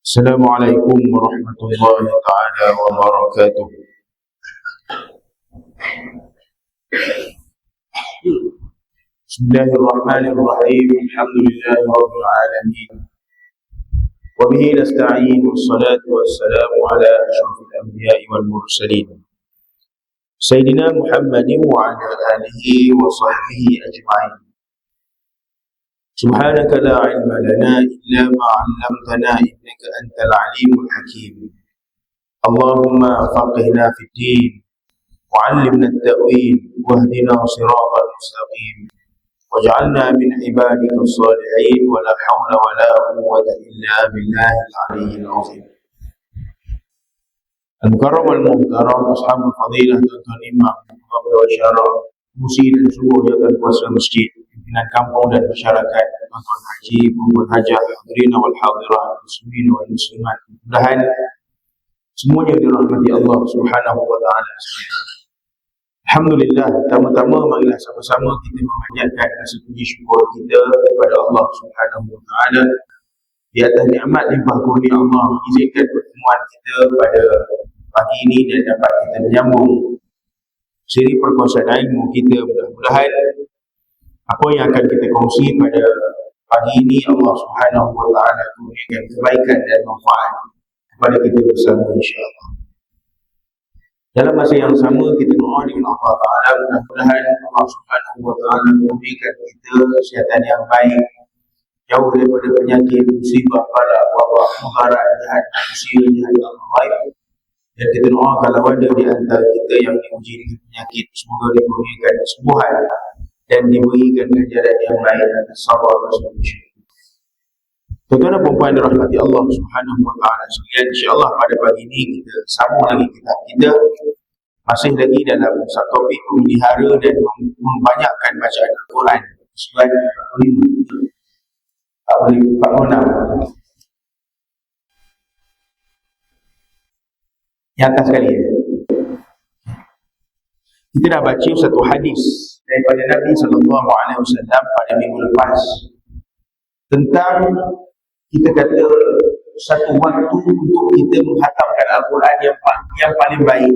السلام عليكم ورحمة الله تعالى وبركاته. بسم الله الرحمن الرحيم. الحمد لله رب العالمين، وبه نستعين، والصلاة والسلام على أشرف الأنبياء والمرسلين سيدنا محمد وعلى آله وصحبه أجمعين. سبحانك لا علم لنا إلا ما علمتنا إنك أنت العليم الحكيم. اللهم فقهنا في الدين وعلمنا التأويل واهدنا صراطا مستقيم واجعلنا من عبادك الصالحين ولا حول ولا قوة إلا بالله العلي العظيم. المكرم المحترم أصحاب الفضيلة tuan-tuan imam, pengamal syara, musi dan seluruh jaga kuasa masjid, pimpinan kampung dan masyarakat, tuan-tuan haji, maupun hajah, hadirin wal hadirat, muslimin wal muslimat. Mudah-mudahan semuanya dirahmati Allah Subhanahu wa taala. Alhamdulillah, pertama-tama marilah sama-sama kita memanjatkan rasa puji syukur kita kepada Allah Subhanahu wa taala di atas nikmat limpah kurnia Allah mengizinkan pertemuan kita pada pagi ini dan dapat kita menyambung siri perkongsian ilmu kita. Mudah-mudahan apa yang akan kita kongsi pada pagi ini Allah Subhanahu wa taala memberikan kebaikan dan manfaat kepada kita bersama insya-Allah. Dalam masa yang sama kita doa dengan Allah Taala, mudah-mudahan Allah Subhanahu wa taala memberikan kita kesihatan yang baik, jauh daripada penyakit, musibah, bala, wabak, mudarat, jahat manusia, jahat Allah baik. Dan kita doa kalau ada di antara kita yang diuji dengan penyakit, semoga diberikan kesembuhan dan diberikan ganjaran yang baik dan sabar bersama insya-Allah. Tuan-tuan dan puan-puan dirahmati Allah Subhanahu wa taala sekalian, insya-Allah pada pagi ini kita sambung lagi kita masih lagi dalam satu topik memelihara dan membanyakkan bacaan Al-Quran. Surat 46 yang atas sekali ya. Kita dah baca satu hadis daripada Nabi SAW pada minggu lepas tentang kita kata satu waktu untuk kita menghatamkan Al-Quran yang paling baik.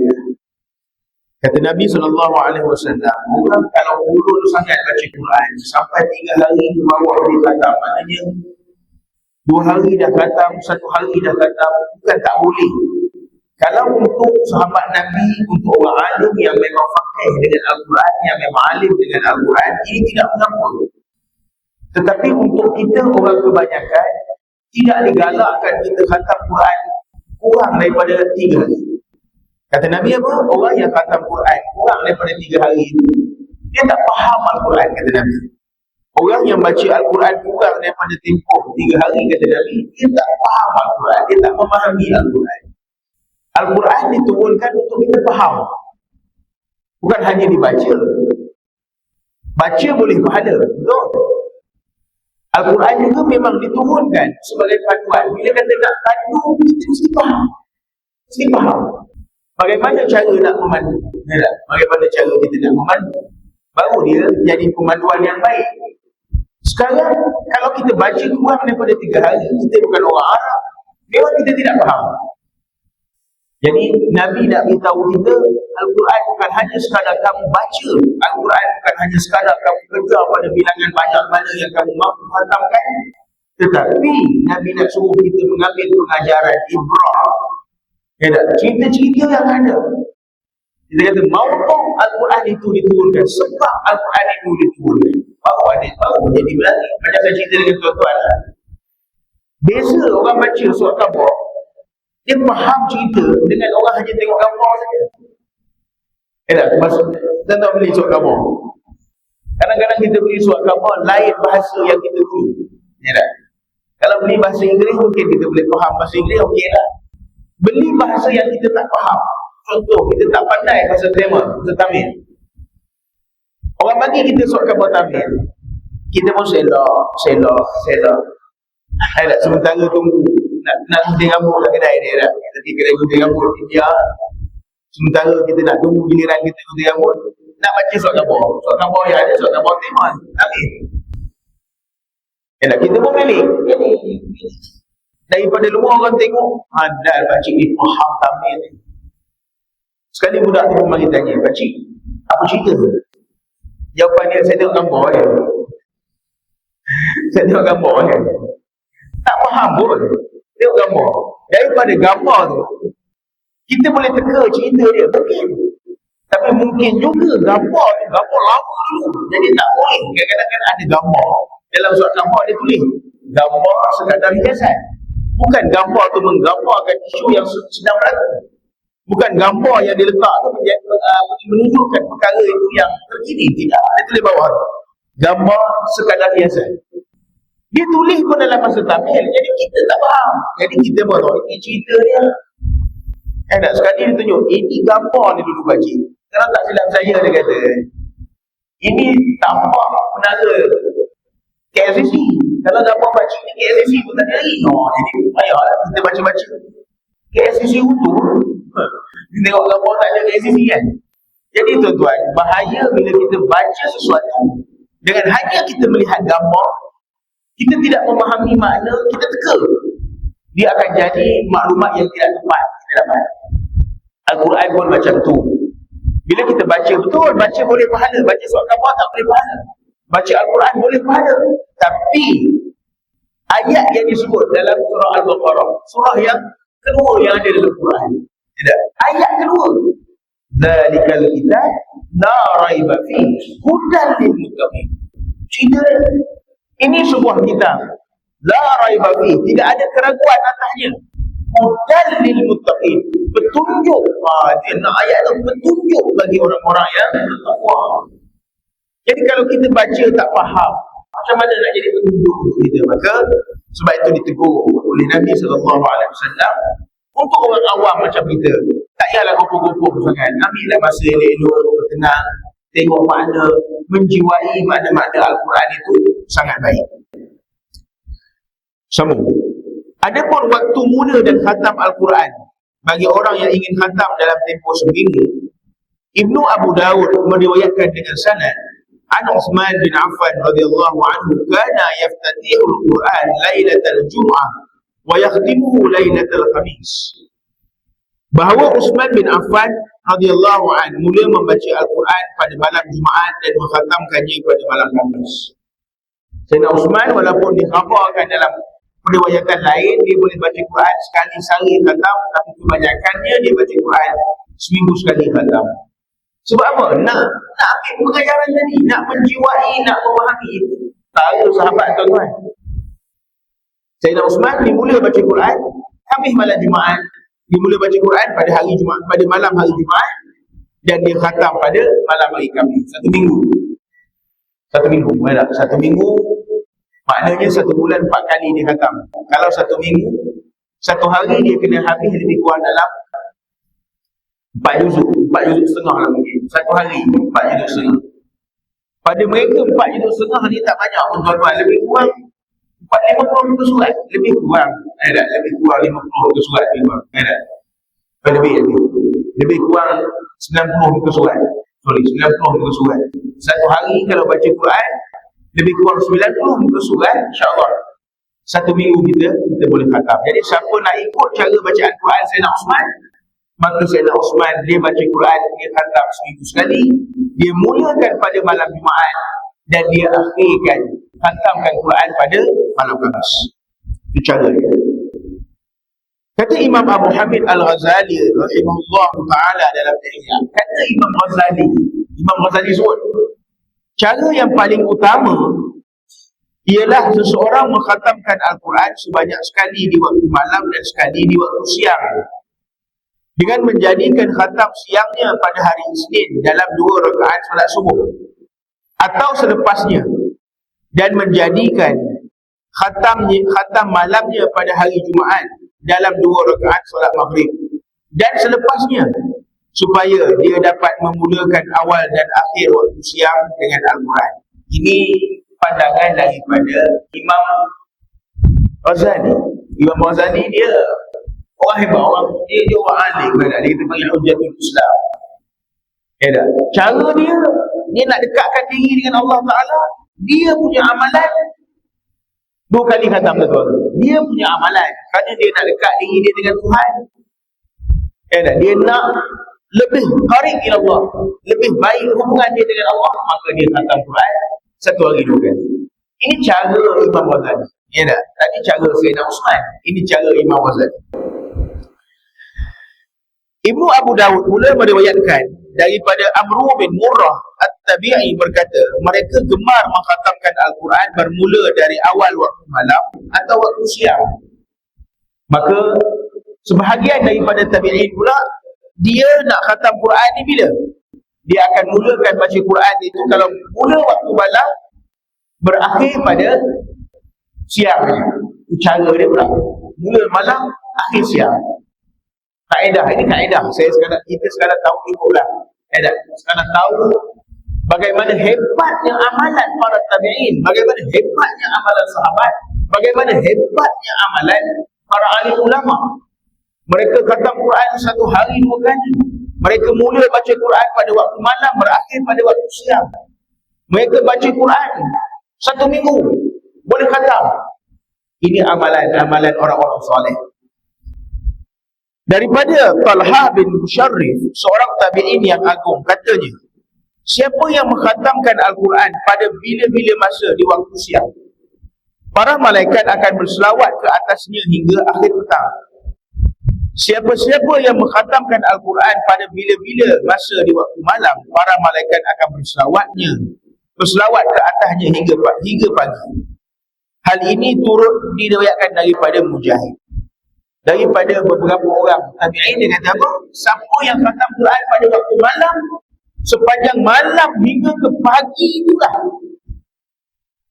Kata Nabi SAW, orang kalau ulun sangat baca Quran sampai 3 hari ke bawah dia khatam, maknanya 2 hari dah khatam, 1 hari dah khatam, bukan tak boleh. Kalau untuk sahabat Nabi, untuk orang alim yang memang faqih dengan Al-Quran, yang memang alim dengan Al-Quran, ini tidak mengapa. Tetapi untuk kita orang kebanyakan, tidak digalakkan kita khatam Quran kurang daripada 3 hari. Kata Nabi apa? Orang yang khatam Quran kurang daripada 3 hari itu, dia tak faham Al-Quran, kata Nabi. Orang yang baca Al-Quran kurang daripada tempoh 3 hari, kata Nabi, dia tak faham Al-Quran, dia tak memahami Al-Quran. Al-Quran diturunkan untuk kita faham, bukan hanya dibaca. Baca boleh pahala, betul? Al-Quran juga memang diturunkan sebagai panduan. Bila kata nak pandu, kita mesti faham. Mesti faham bagaimana cara nak memandu. Bagaimana cara kita nak memandu, baru dia jadi pemanduan yang baik. Sekarang kalau kita baca kurang daripada 3 hari, kita bukan orang Arab, memang kita tidak faham. Jadi Nabi nak beritahu kita, Al-Quran bukan hanya sekadar kamu baca, Al-Quran bukan hanya sekadar kamu kejar pada bilangan banyak mana yang kamu mampu khatamkan, tetapi Nabi nak suruh kita mengambil pengajaran ibrah. Cerita-cerita yang ada. Kita kata mautu Al-Quran itu diturunkan, sebab Al-Quran itu diturunkan, baru jadi berarti. Macam saya cerita dengan tuan-tuan, biasa orang baca surat khabar, dia faham cerita dengan orang hanya tengok gambar saja. Tuan-tuan beli surat khabar, kadang-kadang kita beli surat khabar lain bahasa yang kita beli. Kalau beli bahasa Inggeris mungkin kita boleh faham bahasa Inggeris, okey lah. Beli bahasa yang kita tak faham, contoh kita tak pandai bahasa Tamil, orang bagi kita surat khabar Tamil, kita pun selok. Sementara tunggu nak gunting rambut kat kedai dia dah. Jadi kedai gunting rambut India, sementara kita nak tunggu giliran kita gunting rambut, nak baca surat khabar yang ada surat khabar Timon Tamil. Kita pun pilih. Daripada luar orang tengok, ada pakcik ni faham tamil ni. Sekali budak tu pun mari tanya, pakcik, apa cerita? Jawapan dia, saya tengok gambar je. Saya tengok gambar je. Tak faham pun. Tengok gambar. Daripada gambar tu, kita boleh teka cerita dia. Mungkin. Tapi mungkin juga gambar tu, gambar lama dulu. Jadi tak boleh. Kadang-kadang ada gambar. Dalam surat gambar dia tulis, gambar sekadar hiasan. Bukan gambar tu menggambarkan isu yang sedang berlaku. Bukan gambar yang diletak tu menunjukkan perkara itu yang terkini. Tidak. Dia tulis bawah tu, gambar sekadar hiasan. Dia tulis pun dalam masa tamil. Jadi kita tak faham. Jadi kita pun tahu ini cerita dia. Tak sekali dia tunjuk, ini gambar ni dulu pakcik. Kalau tak silap saya, dia kata, ini tampak menara KLCC. Kalau gambar pakcik ni KLCC pun tak ada lagi. Jadi payahlah kita baca-baca KLCC utuh. Kita tengok gambar tak ada KLCC kan. Jadi tuan-tuan, bahaya bila kita baca sesuatu dengan hanya kita melihat gambar, kita tidak memahami makna, kita teka. Dia akan jadi maklumat yang tidak tepat kita dapat. Al-Quran pun macam tu. Bila kita baca, betul, baca boleh pahala. Baca surat khabar tak boleh pahala. Baca Al-Quran boleh pahala. Tapi ayat yang disebut dalam surah Al-Baqarah, surah yang kedua yang ada dalam Quran, tidak. Ayat kedua, Zalikal kitab la raiba fihi hudan lil muttaqin. Cerita ini sebuah kitab la raiba fihi, tidak ada keraguan atasnya. Hudan lil muttaqin, petunjuk. Dia nak ayat tu, petunjuk bagi orang-orang yang bertakwa. Jadi kalau kita baca tak faham, macam mana nak jadi petunjuk untuk kita? Maka sebab itu ditegur oleh Nabi SAW untuk orang awam macam kita. Tak payahlah gopoh-gopoh sangat. Ambillah masa elok-elok, bertenang, tengok makna, menjiwai makna-makna Al-Quran itu sangat baik. Sambung. Adapun waktu mula dan khatam Al-Quran bagi orang yang ingin khatam dalam tempoh seminggu, Ibnu Abu Dawud meriwayatkan dengan sanad an Uthman bin Affan radhiyallahu anhu, kana yaftatihu al-Quran lailatal Jum'ah wa yakhtimuhu lailatal Khamis. Bahawa Uthman bin Affan radhiyallahu anhu mula membaca Al-Quran pada malam Jumaat dan mengkhatamkannya pada malam Khamis. Sayyidina Uthman walaupun dikhabarkan dalam periwayatan lain dia boleh baca Quran sekali sehari khatam, tapi kebanyakannya dia baca Quran seminggu sekali khatam. Sebab apa? Nak ambil pengajaran tadi, nak menjiwai, nak memahami. Tahu sahabat tuan-tuan, Sayyidina Uthman dimula baca Quran Khamis malam Jumaat. Dia mula baca Quran pada hari Jumaat, pada malam hari Jumaat, dan dia khatam pada malam hari Khamis. Satu minggu. Satu minggu maknanya 1 bulan 4 kali dia khatam. Kalau 1 minggu, 1 hari dia kena habis lebih kurang dalam 4 juzuk setengah lah mungkin. 1 hari 4 juzuk setengah. Pada mereka 4 juzuk setengah ni tak banyak pun tuan-tuan. Lebih kurang 50 muka surat. Lebih kurang 50 muka surat. Lebih kurang 90 muka surat. 90 muka surat. 1 hari kalau baca Quran lebih kurang 90 muka surat, insya-Allah 1 minggu kita boleh khatam. Jadi siapa nak ikut cara bacaan Quran Sayyidina Uthman, maka Sayyidina Uthman dia baca Quran, dia khatam seminggu sekali. Dia mulakan pada malam Jumaat dan dia akhirkan khatamkan Quran pada malam Khamis. Itu cara dia. Kata Imam Abu Hamid Al-Ghazali rahimahullah ta'ala dalam Ihya, kata Imam Ghazali sebut, cara yang paling utama ialah seseorang mengkhatamkan Al-Quran sebanyak sekali di waktu malam dan sekali di waktu siang, dengan menjadikan khatam siangnya pada hari Isnin dalam 2 rakaat solat subuh atau selepasnya, dan menjadikan khatam malamnya pada hari Jumaat dalam 2 rakaat solat maghrib dan selepasnya, supaya dia dapat memulakan awal dan akhir waktu siang dengan Al-Quran. Ini pandangan daripada Imam Ghazali. Imam Ghazali dia orang hebat, dia orang alim kan, dia panggil Hujjatul Islam. Cara dia nak dekatkan diri dengan Allah Ta'ala, dia punya amalan 2 kali khatam tuan-tuan. 2 dia punya amalan, kerana dia nak dekat diri dia dengan Tuhan. Dia nak lebih qarib ila Allah, lebih baik hubungan dia dengan Allah, maka dia khatam Quran satu hari 2 kali. Ini cara Imam Ghazali. Tadi cara Sayyidina Uthman, ini cara Imam Ghazali. Ibnu Abu Dawud pula meriwayatkan daripada Amru bin Murrah At-Tabi'i berkata, mereka gemar mengkhatamkan Al-Quran bermula dari awal waktu malam atau waktu siang. Maka sebahagian daripada tabi'in pula, dia nak khatam Quran ni bila? Dia akan mulakan baca Quran itu kalau mula waktu malam, berakhir pada siang. Cara dia pula, mula malam, akhir siang. Kaedah, ini kaedah. Kita sekarang tahu ni pula. Sekarang tahu bagaimana hebatnya amalan para tabi'in, bagaimana hebatnya amalan sahabat, bagaimana hebatnya amalan para alim ulama. Mereka khatam Quran satu hari 2 kali. Mereka mula baca Quran pada waktu malam, berakhir pada waktu siang. Mereka baca Quran 1 minggu, boleh khatam. Ini amalan orang-orang soleh. Daripada Talha bin Musharrif, seorang tabi'in yang agung, katanya, siapa yang mengkhatamkan Al-Quran pada bila-bila masa di waktu siang, para malaikat akan berselawat ke atasnya hingga akhir petang. Siapa-siapa yang mengkhatamkan Al-Quran pada bila-bila masa di waktu malam, para malaikat akan berselawat ke atasnya hingga pagi. Hal ini turut diriwayatkan daripada Mujahid. Daripada beberapa orang tabi'in, dia kata apa? Siapa yang khatam Quran pada waktu malam, sepanjang malam hingga ke pagi itulah.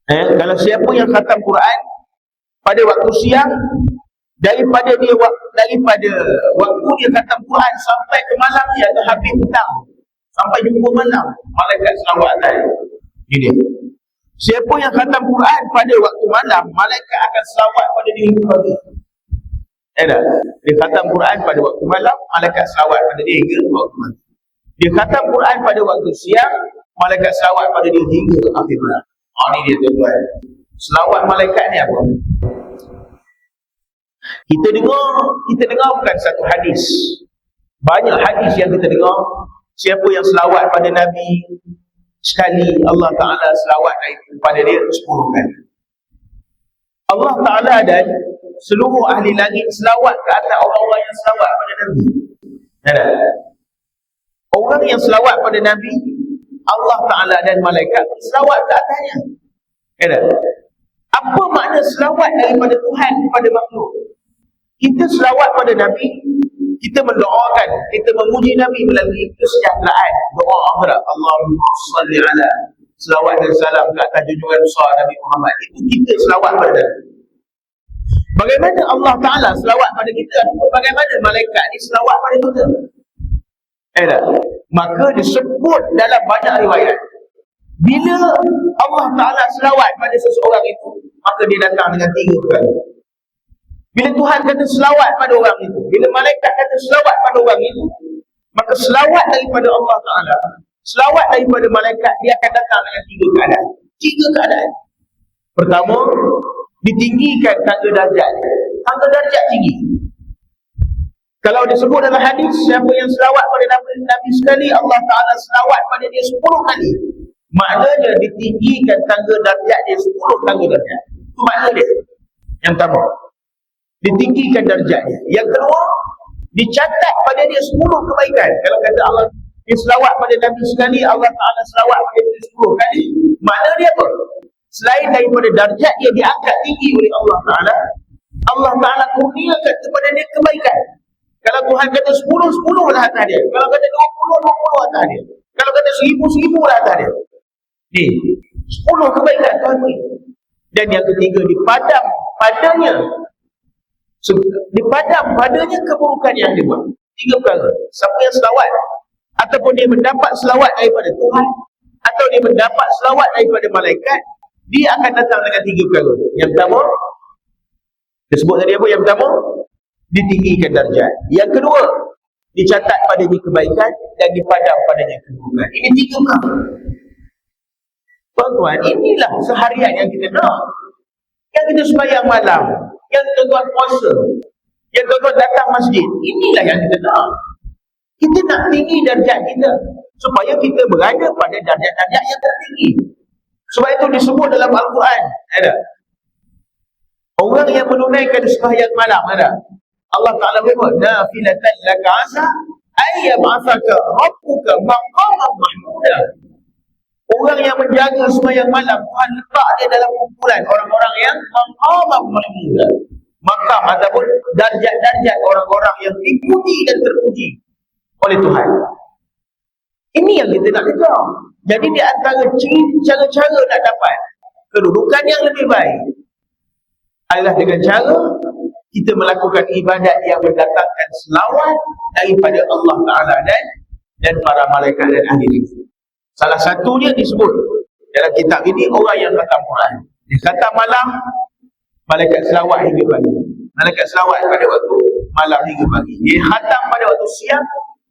Kalau siapa yang khatam Quran pada waktu siang, daripada waktu dia khatam Quran sampai ke malam dia, atau habis petang sampai jumpa malam, malaikat selawat atas dia. Siapa yang khatam Quran pada waktu malam, malaikat akan selawat pada dia hingga pagi. Dia khatam Quran pada waktu malam, malaikat selawat pada dia hingga waktu malam. Dia khatam Quran pada waktu siang, malaikat selawat pada dia hingga akhir malam. Ini dia tuan-tuan. Selawat malaikat ni apa? Kita dengar bukan satu hadis. Banyak hadis yang kita dengar. Siapa yang selawat pada Nabi sekali, Allah Ta'ala selawat kepada dia 10 kali. Allah Ta'ala dan seluruh ahli langit selawat ke atas orang-orang yang selawat pada Nabi. Orang yang selawat pada Nabi, Allah Ta'ala dan malaikat selawat ke atasnya. Apa makna selawat daripada Tuhan kepada makhluk? Kita selawat pada Nabi, kita mendoakan, kita memuji Nabi melalui kesejahteraan doa akhirat. Allahumma salli ala, selawat dan salam ke atas junjungan besar Nabi Muhammad. Itu kita selawat pada Nabi. Bagaimana Allah Ta'ala selawat pada kita? Bagaimana malaikat ni selawat pada kita? Maka disebut dalam banyak riwayat, bila Allah Ta'ala selawat pada seseorang itu, maka dia datang dengan 3 perkara. Bila Tuhan kata selawat pada orang itu, bila malaikat kata selawat pada orang itu, maka selawat daripada Allah Ta'ala, selawat daripada malaikat, dia akan datang dengan 3 keadaan. 3 keadaan. Pertama, ditinggikan tangga darjat. Tangga darjat tinggi. Kalau disebut dalam hadis, siapa yang selawat pada Nabi sekali, Allah Ta'ala selawat pada dia 10 kali. Maknanya ditinggikan tangga darjat dia 10 tangga darjat. Itu makna dia. Yang pertama, ditinggikan darjat dia. Yang kedua, dicatat pada dia 10 kebaikan. Kalau kata Allah, dia selawat pada Nabi sekali, Allah Ta'ala selawat pada dia 10 kali. Makna dia apa? Selain daripada darjat dia diangkat tinggi oleh Allah Ta'ala, Allah Ta'ala kurniakan kepada dia kebaikan. Kalau Tuhan kata 10 lah atas dia. Kalau kata 20 atas dia. Kalau kata 1000 lah atas dia. Ni 10 kebaikan Tuhan beri. Dan yang ketiga, dipadam padanya keburukan yang dia buat. 3 perkara. Siapa yang selawat, ataupun dia mendapat selawat daripada Tuhan, atau dia mendapat selawat daripada malaikat, dia akan datang dengan 3 perkara. Yang pertama, disebut tadi apa? Yang pertama, ditinggikan darjat. Yang kedua, dicatat padanya kebaikan, dan dipadam padanya keburukan. Ini 3 perkara. Tuan-tuan, inilah seharian yang kita nak. Yang kita sembahyang malam, yang tuan-tuan puasa, yang tuan-tuan datang masjid. Inilah yang kita nak. Kita nak tinggi darjat kita, supaya kita berada pada darjat-darjat yang tertinggi. Sebab itu disebut dalam Al-Quran, ada orang yang menunaikan sembahyang malam, ada Allah Ta'ala berkata, nafilatan laka asa ayyab'athaka rabbuka maqaman mahmuda. Orang yang menjaga sembahyang malam, Tuhan letak dia dalam kumpulan orang-orang yang maqaman mahmuda, maqam ataupun darjat-darjat orang-orang yang dipuji dan terpuji oleh Tuhan. Ini yang kita nak kejar. Jadi di antara cara-cara nak dapat kedudukan yang lebih baik adalah dengan cara kita melakukan ibadat yang mendatangkan selawat daripada Allah Ta'ala dan para malaikat dan ahli rizki. Salah satunya disebut dalam kitab ini, orang yang khatam Quran. Dia khatam malam, malaikat selawat hingga pagi. Malaikat selawat pada waktu malam hingga pagi. Dia khatam pada waktu siang,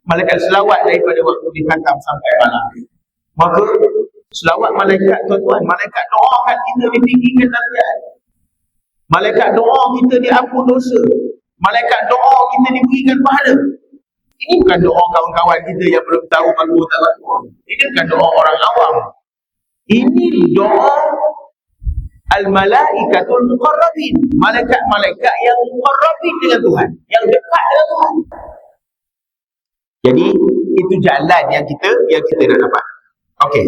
malaikat selawat daripada waktu dia khatam sampai malam. Maka selawat malaikat, tuan-tuan, malaikat doakan kita ditinggikan darjat. Malaikat doa kita diampun dosa. Malaikat doa kita diberikan pahala. Ini bukan doa kawan-kawan kita yang belum tahu malu tak malu. Ini bukan doa orang awam. Ini doa al-malaikatul muqarrabin, malaikat-malaikat yang muqarrabin dengan Tuhan, yang dekat dengan Tuhan. Jadi itu jalan yang kita nak dapat. Okey.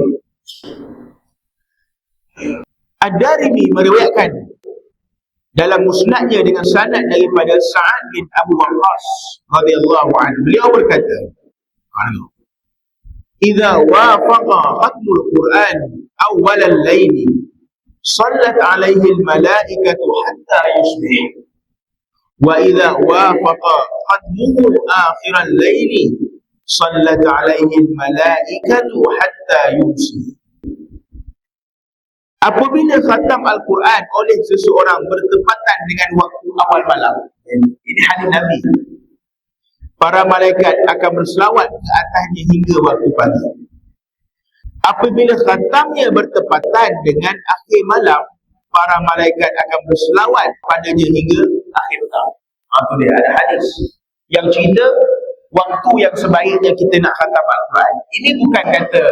Ad-Darimi meriwayatkan dalam musnadnya dengan sanad daripada Sa'ad bin Abu Waqqas radhiyallahu anhu, beliau berkata, "Idza wafaqa khatmul Qur'an awwal al-lail, sallat 'alaihi al-malaikatu hatta yusbih. Wa idza wafaqa khatmuhu akhir al-lail, sallat 'alaihi al-malaikatu hatta yumsi." Apabila khatam Al-Quran oleh seseorang bertepatan dengan waktu awal malam, ini hadis Nabi, para malaikat akan berselawat ke atasnya hingga waktu pagi. Apabila khatamnya bertepatan dengan akhir malam, para malaikat akan berselawat padanya hingga akhir petang. Itu dia, ada hadis yang cerita waktu yang sebaiknya kita nak khatam Al-Quran. Ini bukan kata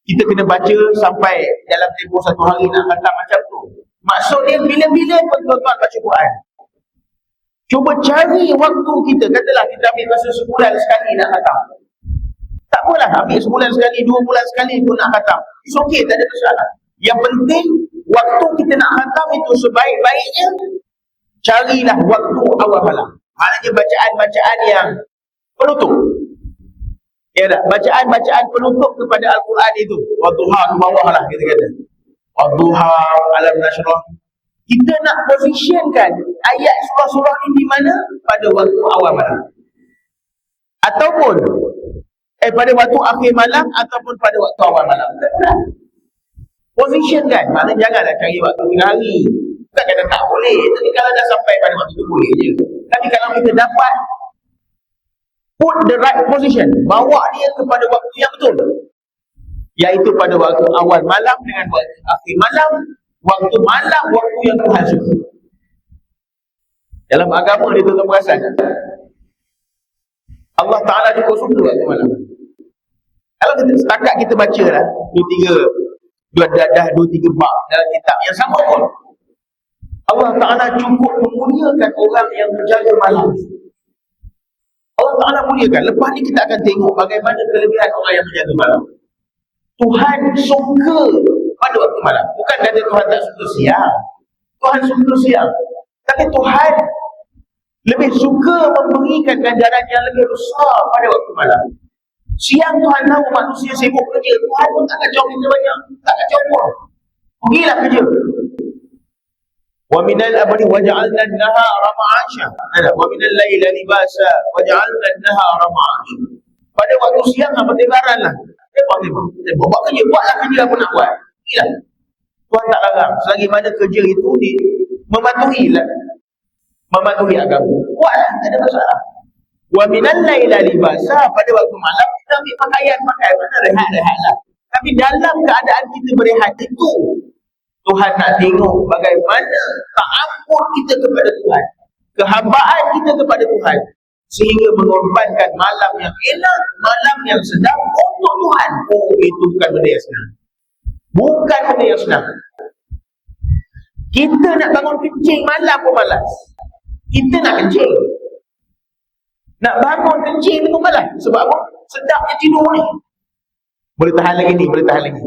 kita kena baca sampai dalam tempoh satu hari nak khatam macam tu. Maksudnya bila-bila pun tuan-tuan baca Quran, cuba cari waktu kita. Katalah kita ambil masa sebulan sekali nak khatam, tak apalah, ambil sebulan sekali, 2 bulan sekali pun nak khatam, it's okay, tak ada masalah. Yang penting waktu kita nak khatam itu sebaik-baiknya carilah waktu awal malam. Maknanya bacaan-bacaan yang penutup, ya tak? Bacaan-bacaan penutup kepada Al-Quran itu, wadduha ke bawah lah kita kata, wadduha, alam nashrah. Kita nak positionkan ayat surah-surah ini di mana? Pada waktu awal malam, ataupun pada waktu akhir malam, ataupun pada waktu awal malam. Positionkan, maknanya janganlah cari waktu tengah hari. Bukan kata tak boleh, tapi kalau dah sampai pada waktu itu boleh je. Tapi kalau kita dapat put the right position, bawa dia kepada waktu yang betul, iaitu pada waktu awal malam dengan waktu akhir malam, waktu malam, waktu yang Tuhan suka. Dalam agama dia tuan-tuan perasan, Allah Ta'ala cukup suka waktu malam. Kalau kita setakat kita baca lah 2-3 bab dalam kitab yang sama pun, Allah Ta'ala cukup memuliakan orang yang menjaga malam. Allah Ta'ala muliakan. Lepas ni kita akan tengok bagaimana kelebihan orang yang menjaga malam. Tuhan suka pada waktu malam. Bukan kata Tuhan tak suka siang, Tuhan suka siang, tapi Tuhan lebih suka memberikan ganjaran yang lebih besar pada waktu malam. Siang Tuhan tahu manusia sibuk kerja, Tuhan pun tak kacau kita banyak, tak kacau pun, pergilah kerja. Wa minal abadi waja'alna an-nahara ma'asha, wa minal laili libasa waja'alna an-nahara ma'asha. Pada waktu siang pertibaran lah, buat kerja, buatlah kerja apa nak buat, pergilah. Tuhan tak larang, selagi mana kerja itu mematuhi agama, buatlah, tak ada masalah. Wa minal laili libasa, pada waktu malam kita ambil pakaian, mana rehat lah. Tapi dalam keadaan kita berehat itu, Tuhan nak tengok bagaimana ta'ammul kita kepada Tuhan, kehambaan kita kepada Tuhan, sehingga mengorbankan malam yang enak, malam yang sedap untuk Tuhan. Oh, itu bukan benda yang senang. Bukan benda yang senang. Kita nak bangun kencing malam pun malas. Kita nak kencing, nak bangun kencing pun malas. Sebab apa? Sedapnya tidur ni. Boleh tahan lagi ni, boleh tahan lagi.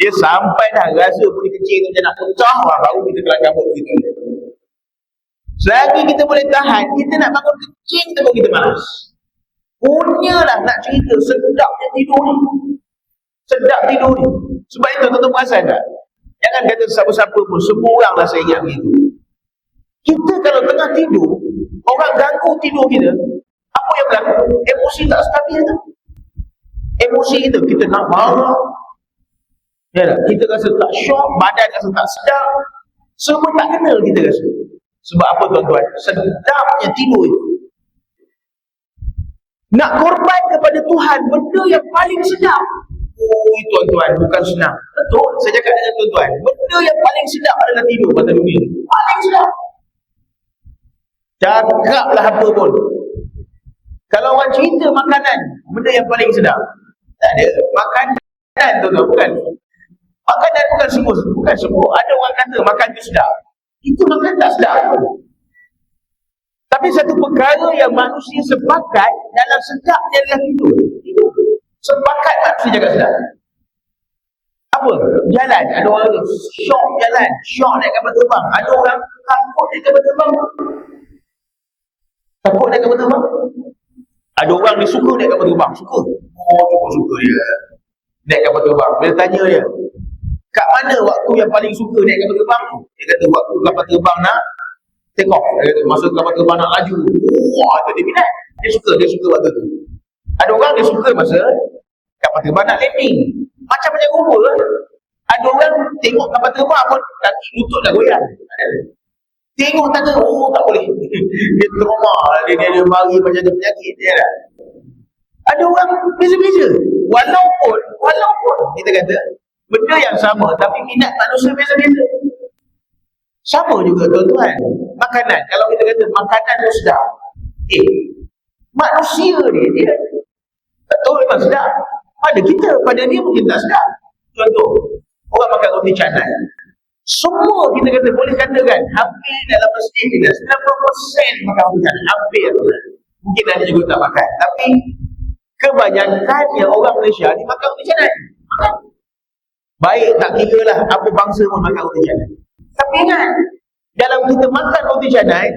Dia sampai dah rasa boleh kencing tu macam nak pecah lah, baru kita kelam kabut kita. Selagi kita boleh tahan, kita nak bangun kencing tu pun kita malas. Punyalah nak cerita sedapnya tidur ni. Sedap tidur ni. Sebab itu tuan-tuan perasan tak? Jangan kata siapa-siapa pun, semua orang lah saya ingat begitu. Kita kalau tengah tidur, orang ganggu tidur kita, apa yang berlaku? Emosi tak stabil tu. Emosi kita nak marah, ya tak? Kita rasa tak syok, badan rasa tak sedap, semua tak kenal kita rasa. Sebab apa tuan-tuan? Sedapnya tidur itu. Nak korban kepada Tuhan benda yang paling sedap. Oh tuan-tuan, bukan senang. Betul, saya cakap dengan tuan-tuan, benda yang paling sedap adalah tidur pada dunia. Paling sedap. Cakaplah apa pun. Kalau orang cerita makanan, benda yang paling sedap, tak ada. Makanan tuan-tuan, bukan. Makanan bukan semua. Ada orang kata makan tu sedap. Itu makan tak sedap. Tapi satu perkara yang manusia sepakat dalam sedapnya adalah tidur. Sepakat manusia jaga sedap. Apa? Jalan. Ada orang tu syok jalan, syok naik kapal terbang. Ada orang takut naik kapal terbang. Takut naik kapal terbang. Ada orang dia suka naik kapal terbang. Suka. Oh, suka dia naik kapal terbang. Bila tanya dia, kat mana waktu yang paling suka naik kapal terbang tu? Dia kata waktu kapal terbang nak take off. Dia kata masa kapal terbang nak laju. Wah, itu dia minat. Dia suka waktu tu. Ada orang dia suka masa kapal terbang nak landing. Macam-macam rupa. Ada orang tengok kapal terbang pun kaki lutut dah goyang. Tengok tangga, oh tak boleh. Dia trauma, dia mari macam ada penyakit dia dah. Ada orang beza-beza. Walaupun kita kata benda yang sama, tapi minat manusia beza-beza. Sama juga tuan-tuan. Makanan, kalau kita kata makanan tu sedap, manusia ni dia betul memang sedap. Pada kita, pada dia mungkin tak sedap. Contoh, orang makan roti canai. Semua kita kata, boleh katakan hampir dalam masjid kita 90% makan roti canai. Hampir. Mungkin ada juga tak makan. Tapi kebanyakannya orang Malaysia ni makan roti canai. Makan. Baik tak kira lah apa bangsa pun makan roti canai. Tapi ingat, dalam kita makan roti canai,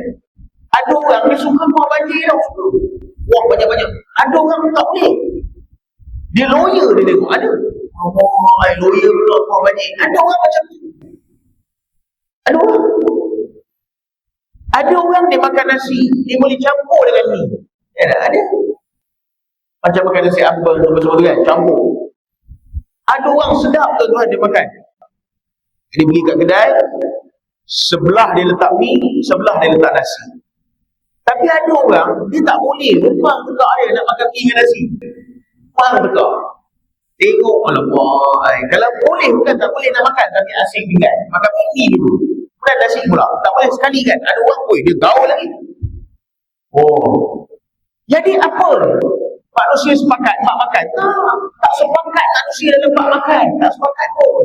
ada orang dia suka buah banjir tau. Wah banyak-banyak. Ada orang tak boleh. Dia lawyer dia tengok. Ada. Oh, lawyer pula buah banjir. Ada orang macam tu. Ada orang dia makan nasi, dia boleh campur dengan mi. Ada. Macam makan nasi ambeng tu kan, campur. Ada orang sedap tuan-tuan dia makan. Dia pergi kat kedai, sebelah dia letak mi, sebelah dia letak nasi. Tapi ada orang, dia tak boleh. Memang tegak dia nak makan mi dengan nasi. Memang tegak. Tengok, alamak. Kalau boleh, bukan tak boleh nak makan, tapi asing pinggan. Makan mi dulu. Kemudian nasi pula. Tak boleh sekali kan. Ada orang, dia tahu lagi. Oh. Jadi apa? Manusia sepakat mak makan. Tak sepakat manusia dalam mak makan. Tak sepakat pun.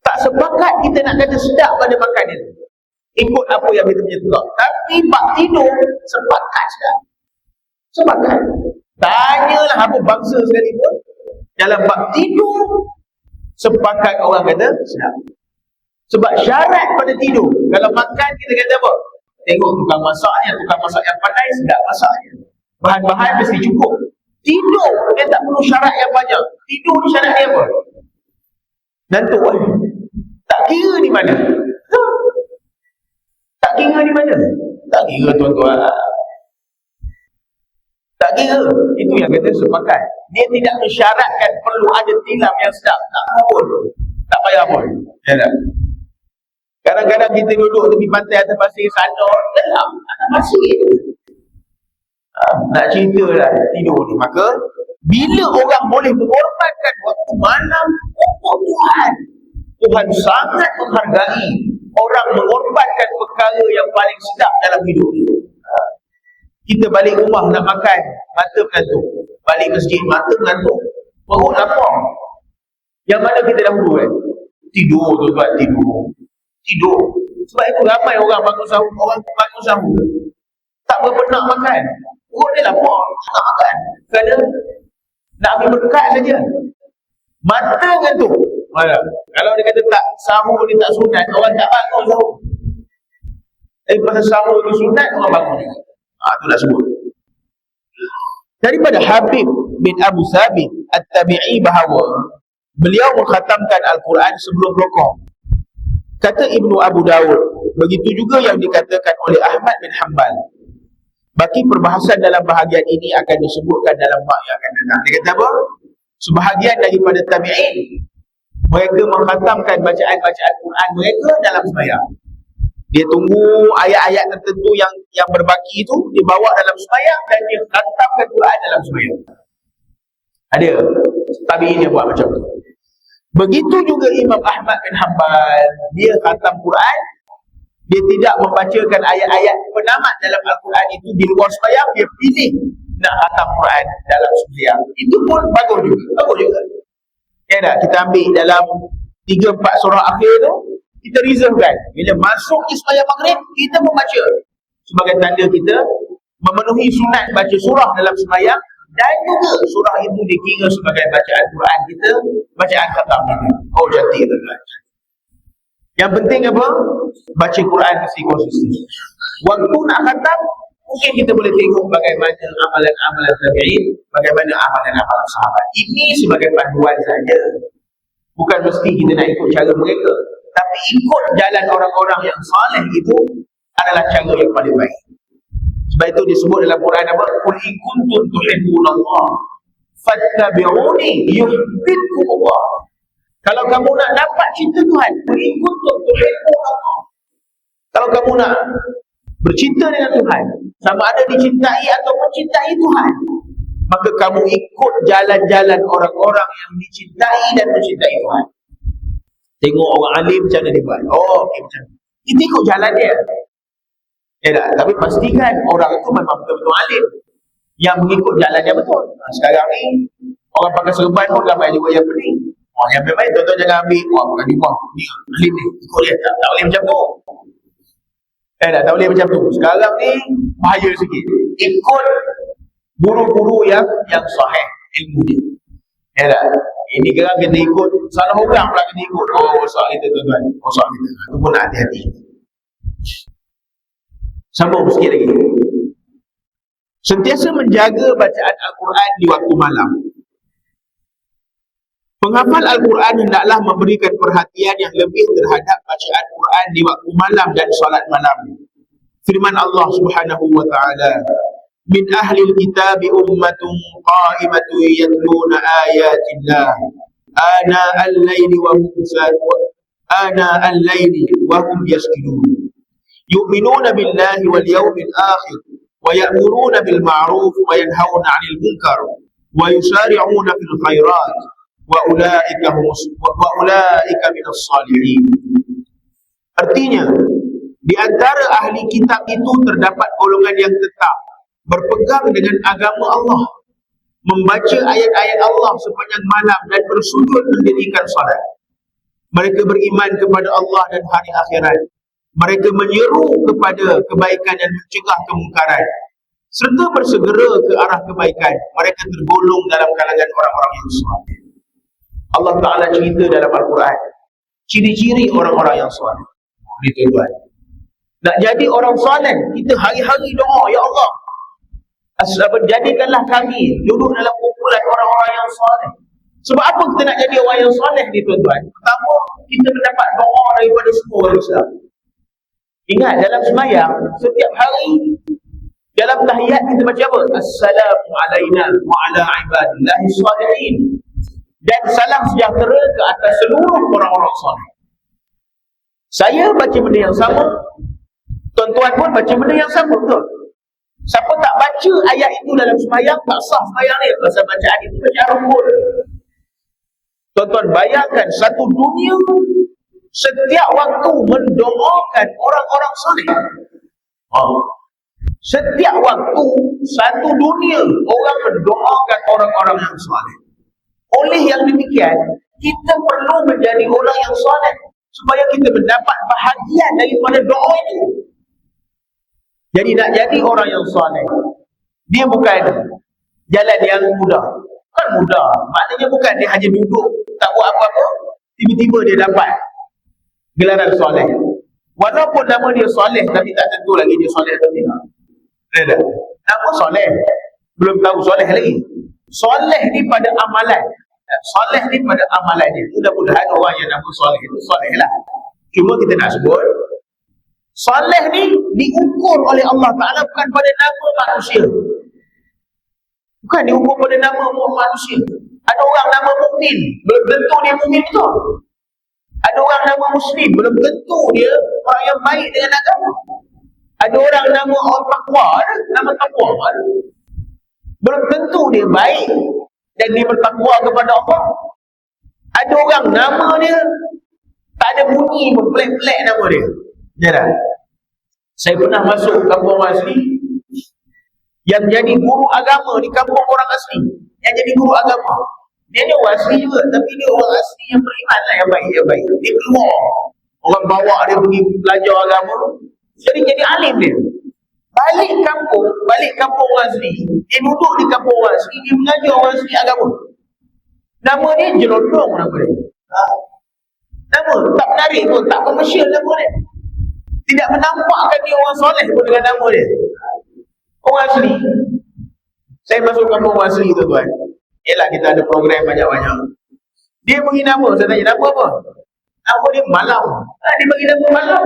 Tak sepakat kita nak kata sedap pada makan itu. Ikut apa yang kita punya tegak. Tapi bak tidur sepakat sedap. Sepakat. Tanyalah apa bangsa sekalipun, dalam bak tidur sepakat orang kata sedap. Sebab syarat pada tidur, kalau makan kita kata apa? Tengok tukang masak yang pandai, sedap masaknya. Bahan-bahan mesti cukup. Tidur dia tak perlu syarat yang banyak. Tidur ni syarat dia apa? Ngantuk kan? Tak kira di mana. Tak kira di mana. Tak kira tuan-tuan. Tak kira. Itu yang kata sepakat. Dia tidak mensyaratkan perlu ada tilam yang sedap. Tak pun. Tak payah pun. Ya tak? Kadang-kadang kita duduk tepi pantai atas pasir sandor, gelap atas pasir. Nak cerita lah tidur ni. Maka bila orang boleh mengorbankan waktu malam untuk Tuhan, Tuhan sangat menghargai orang mengorbankan perkara yang paling sedap dalam hidup ini. Kita balik rumah nak makan, mata mengantuk. Balik masjid, mata mengantuk. Perut lapar. Yang mana kita dahulu kan? Tidur tuan-tuan, tidur. Sebab itu ramai orang bangun sahur tak berapa nak makan. Perut dia lapar, tak nak makan. Kerana nak ambil berkat saja. Mata mengantuk. Kalau dia kata tak sahur ni tak sunat, orang tak bangun sahur. Tapi pasal sahur tu sunat, orang bangun juga. Tu nak sebut. Daripada Habib bin Abu Thabit At-Tabi'i bahawa beliau mengkhatamkan Al-Quran sebelum rukuk. Kata Ibnu Abu Dawud, begitu juga yang dikatakan oleh Ahmad bin Hanbal. Bagi perbahasan dalam bahagian ini akan disebutkan dalam bab yang akan datang. Dia kata apa? Sebahagian daripada tabi'in, mereka mengkhatamkan bacaan-bacaan Quran mereka dalam sembahyang. Dia tunggu ayat-ayat tertentu yang berbaki itu dibawa dalam sembahyang dan dia khatamkan Quran dalam sembahyang. Ada tabi'in yang buat macam tu. Begitu juga Imam Ahmad bin Hanbal, dia khatam Quran. Dia tidak membacakan ayat-ayat penamat dalam Al-Quran itu di luar sembahyang, dia pilih nak khatam Quran dalam sembahyang. Itu pun bagus juga. Ya dah, kita ambil dalam 3-4 surah akhir tu, kita reserve kan. Bila masuk di sembahyang maghrib, kita membaca sebagai tanda kita memenuhi sunat baca surah dalam sembahyang, dan juga surah itu dikira sebagai bacaan Quran kita, bacaan khatam kita. Oh, cantik tuan-tuan. Yang penting apa? Baca Quran mesti konsisten. Waktu nak khatam, mungkin kita boleh tengok bagaimana amalan-amalan tabi'in, bagaimana amalan-amalan sahabat. Ini sebagai panduan saja. Bukan mesti kita nak ikut cara mereka, tapi ikut jalan orang-orang yang saleh itu adalah cara yang paling baik. Sebab itu disebut dalam Quran apa? Qul in kuntum tuhibbunallah fattabi'uni yuhibbukumullah. Kalau kamu nak dapat cinta Tuhan, qul in kuntum tuhibbunallah. Kalau kamu nak bercinta dengan Tuhan, sama ada dicintai atau mencintai Tuhan, maka kamu ikut jalan-jalan orang-orang yang dicintai dan mencintai Tuhan. Tengok orang alim macam mana dia buat. Oh, okay, macam ni. Kita ikut jalan dia. Ya tak? Tapi pastikan orang itu memang betul-betul alim, yang mengikut jalan dia betul. Sekarang ni orang pakai serban pun ramai juga yang pening. Yang baik-baik tuan-tuan jangan ambil bukan ni alim ni, ikut dia. Tak boleh macam tu. Tak boleh macam tu. Sekarang ni bahaya sikit. Ikut guru-guru yang sahih ilmu dia. Ya tak? Ini sekarang kita ikut salah orang pula kita ikut. Oh, rosak kita tuan-tuan, rosak kita. Itu pun nak hati-hati. Sambung sikit lagi. Sentiasa menjaga bacaan Al-Quran di waktu malam. Penghafal Al-Quran hendaklah memberikan perhatian yang lebih terhadap bacaan Quran di waktu malam dan solat malam. Firman Allah Subhanahu wa taala, "Min ahli al-kitab ummatun qa'imatun yatluna ayatillah ana al-laili wa hum yasjudun. Yu'minuna billahi wal yawmil akhir wa ya'muruna bil ma'ruf wa yanhauna 'anil munkar wa yusari'una fil khairat wa ulaika minas salihin." Artinya, di antara ahli kitab itu terdapat golongan yang tetap berpegang dengan agama Allah, membaca ayat-ayat Allah sepanjang malam dan bersujud mendirikan salat. Mereka beriman kepada Allah dan hari akhirat. Mereka menyeru kepada kebaikan dan mencegah kemungkaran, serta bersegera ke arah kebaikan. Mereka tergolong dalam kalangan orang-orang yang saleh. Allah Ta'ala cerita dalam Al-Quran ciri-ciri orang-orang yang saleh. Ini tuan. Nak jadi orang saleh, kita hari-hari doa, ya Allah, jadikanlah kami duduk dalam kumpulan orang-orang yang saleh. Sebab apa kita nak jadi orang yang saleh ni tuan-tuan? Pertama, kita mendapat doa daripada semua orang Islam. Ingat, dalam sembahyang setiap hari, dalam tahiyat kita baca apa? Assalamu alaina wa ala ibadillahi salihin. Dan salam sejahtera ke atas seluruh orang-orang saleh. Saya baca benda yang sama, tuan-tuan pun baca benda yang sama, betul? Siapa tak baca ayat itu dalam sembahyang, tak sah sembahyang dia. Pasal bacaan itu bacaan rukun. Tuan-tuan bayangkan satu dunia setiap waktu mendoakan orang-orang soleh. Setiap waktu satu dunia orang mendoakan orang-orang yang soleh. Oleh yang demikian, kita perlu menjadi orang yang soleh supaya kita mendapat bahagian daripada doa itu. Jadi nak jadi orang yang soleh, dia bukan jalan yang mudah. Bukan mudah. Maknanya bukan dia hanya duduk tak buat apa-apa, tiba-tiba dia dapat gelaran soleh. Walaupun nama dia soleh, tapi tak tentu lagi dia soleh atau tidak. Ada. Nama soleh, belum tahu soleh lagi. Soleh ni pada amalan. Soleh ni pada amalan dia. Mudah-mudahan orang yang nama soleh itu soleh lah. Cuma kita nak sebut, soleh ni diukur oleh Allah Ta'ala bukan pada nama manusia. Bukan diukur pada nama manusia. Ada orang nama mukmin, belum tentu dia mukmin betul. Ada orang nama muslim, belum tentu dia orang yang baik dengan agama. Ada orang nama orang takwa, nama takwa, belum tentu dia baik dan dia bertakwa kepada Allah. Ada orang nama dia tak ada bunyi pun, pelik-pelik nama dia. Ya. Saya pernah masuk kampung asli yang jadi guru agama di kampung orang asli. Yang jadi guru agama, dia ni orang asli juga, tapi dia orang asli yang beriman lah, yang baik. Dia keluar, orang bawa dia pergi belajar agama, jadi alim dia. Balik kampung orang asli, dia duduk di kampung orang asli, dia mengajar orang asli agama. Nama dia Jelondong nama dia. Nama tak menarik pun, tak komersial nama dia. Tidak menampakkan dia orang soleh pun dengan nama dia. Orang asli. Saya masuk kampung orang asli tuan-tuan. Yelah, kita ada program banyak-banyak. Dia bagi nama, saya tanya nama apa? Nama dia Malam. Dia bagi nama Malam.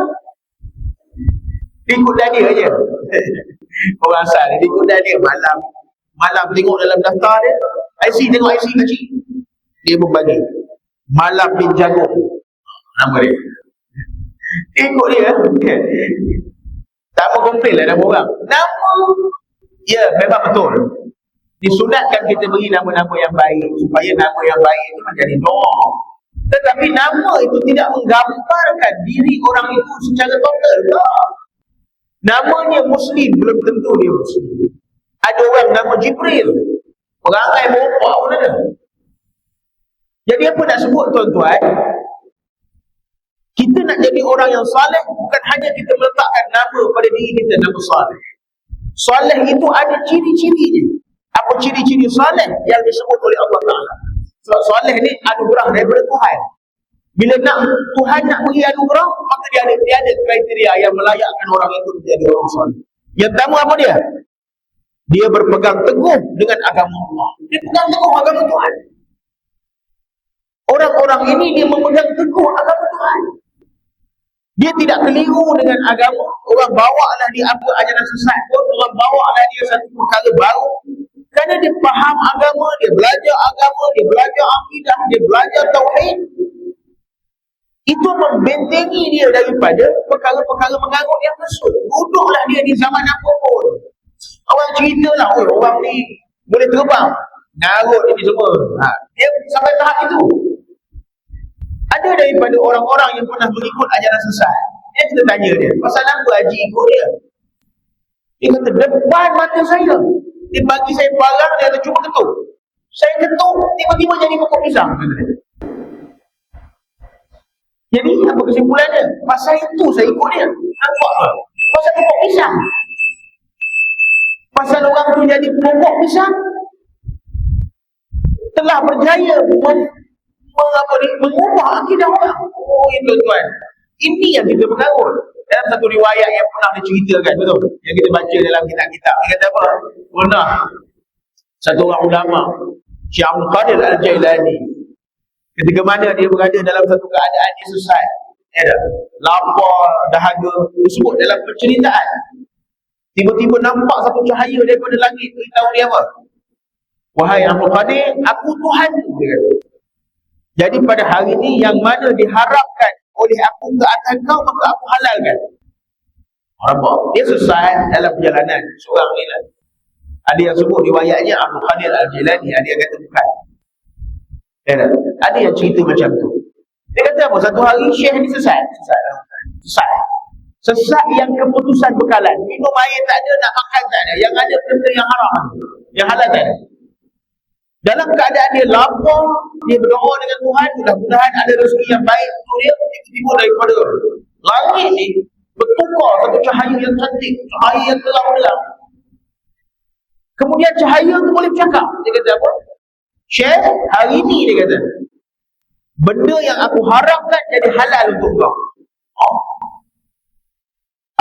Dia ikut dah dia je. Orang asal dia ikut dah dia Malam. Malam tengok dalam daftar dia, tengok IC kecil, dia pun bagi Malam bin Jagung nama dia. Dia ikut dia. Tak mau komplain lah nama orang. Nama, ya memang betul, disunatkan kita beri nama-nama yang baik supaya nama yang baik itu menjadi doa. Tetapi nama itu tidak menggambarkan diri orang itu secara total. Tak. Namanya Muslim, belum tentu dia Muslim. Ada orang nama Jibril, perangai meropak pun ada. Jadi apa nak sebut tuan-tuan, kita nak jadi orang yang saleh bukan hanya kita meletakkan nama pada diri kita, nama saleh. Saleh itu ada ciri-cirinya. Apa ciri-ciri saleh yang disebut oleh Allah Ta'ala? Sebab saleh ni anugerah daripada Tuhan. Bila Tuhan nak beri anugerah, maka dia ada kriteria yang melayakkan orang itu menjadi orang saleh. Yang pertama apa dia? Dia berpegang teguh dengan agama Allah. Dia pegang teguh agama Tuhan. Orang-orang ini dia memegang teguh agama Tuhan. Dia tidak keliru dengan agama. Orang bawalah dia apa ajaran sesat pun, orang bawalah dia satu perkara baru. Kerana dia faham agama, dia belajar agama, dia belajar akidah, dia belajar tauhid. Itu membentengi dia daripada perkara-perkara mengarut yang mesut. Duduklah dia di zaman apa pun. Orang ceritalah, orang ni boleh terbang, ngarut ini semua. Dia sampai tahap itu. Ada daripada orang-orang yang pernah mengikut ajaran sesat. Kita tanya dia, pasal apa Haji ikut dia? Dia kata, depan mata saya, dia bagi saya barang, dia kata cuba ketuk. Saya ketuk, tiba-tiba jadi pokok pisang. Jadi apa kesimpulannya? Pasal itu saya ikut dia. Nampak apa? Pasal pokok pisang. Pasal orang tu jadi pokok pisang, telah berjaya mengubah akidah orang. Oh ya tuan-tuan, ini yang kita mengarut. Dalam satu riwayat yang pernah diceritakan, betul, yang kita baca dalam kitab-kitab, dia kata apa? Pernah satu orang ulama, Syekh Abdul Qadir Al-Jailani, ketika mana dia berada dalam satu keadaan dia sesat, lapar, dahaga, disebut dalam penceritaan, tiba-tiba nampak satu cahaya daripada langit. Beritahu dia apa? Wahai Abdul Qadir, aku Tuhan, dia kata. Jadi pada hari ini yang mana diharapkan oleh aku ke atas kau, maka aku halalkan. Nampak? Dia sesat dalam perjalanan seorang ni lah. Ada yang sebut riwayatnya Abdul Qadir Al-Jilani, ada yang kata bukan. Ada yang cerita macam tu. Dia kata apa? Satu hari Syekh ni sesat. Sesat yang keputusan bekalan. Minum air tak ada, nak makan tak ada. Yang ada benda-benda yang haram, yang halal tak ada. Dalam keadaan dia lapar, dia berdoa dengan Tuhan, mudah-mudahan ada rezeki yang baik untuk dia. Tiba-tiba daripada langit ni bertukar satu cahaya yang cantik, cahaya yang terang-terang. Kemudian cahaya tu boleh bercakap. Dia kata apa? Syekh, hari ni dia kata, benda yang aku haramkan jadi halal untuk kau.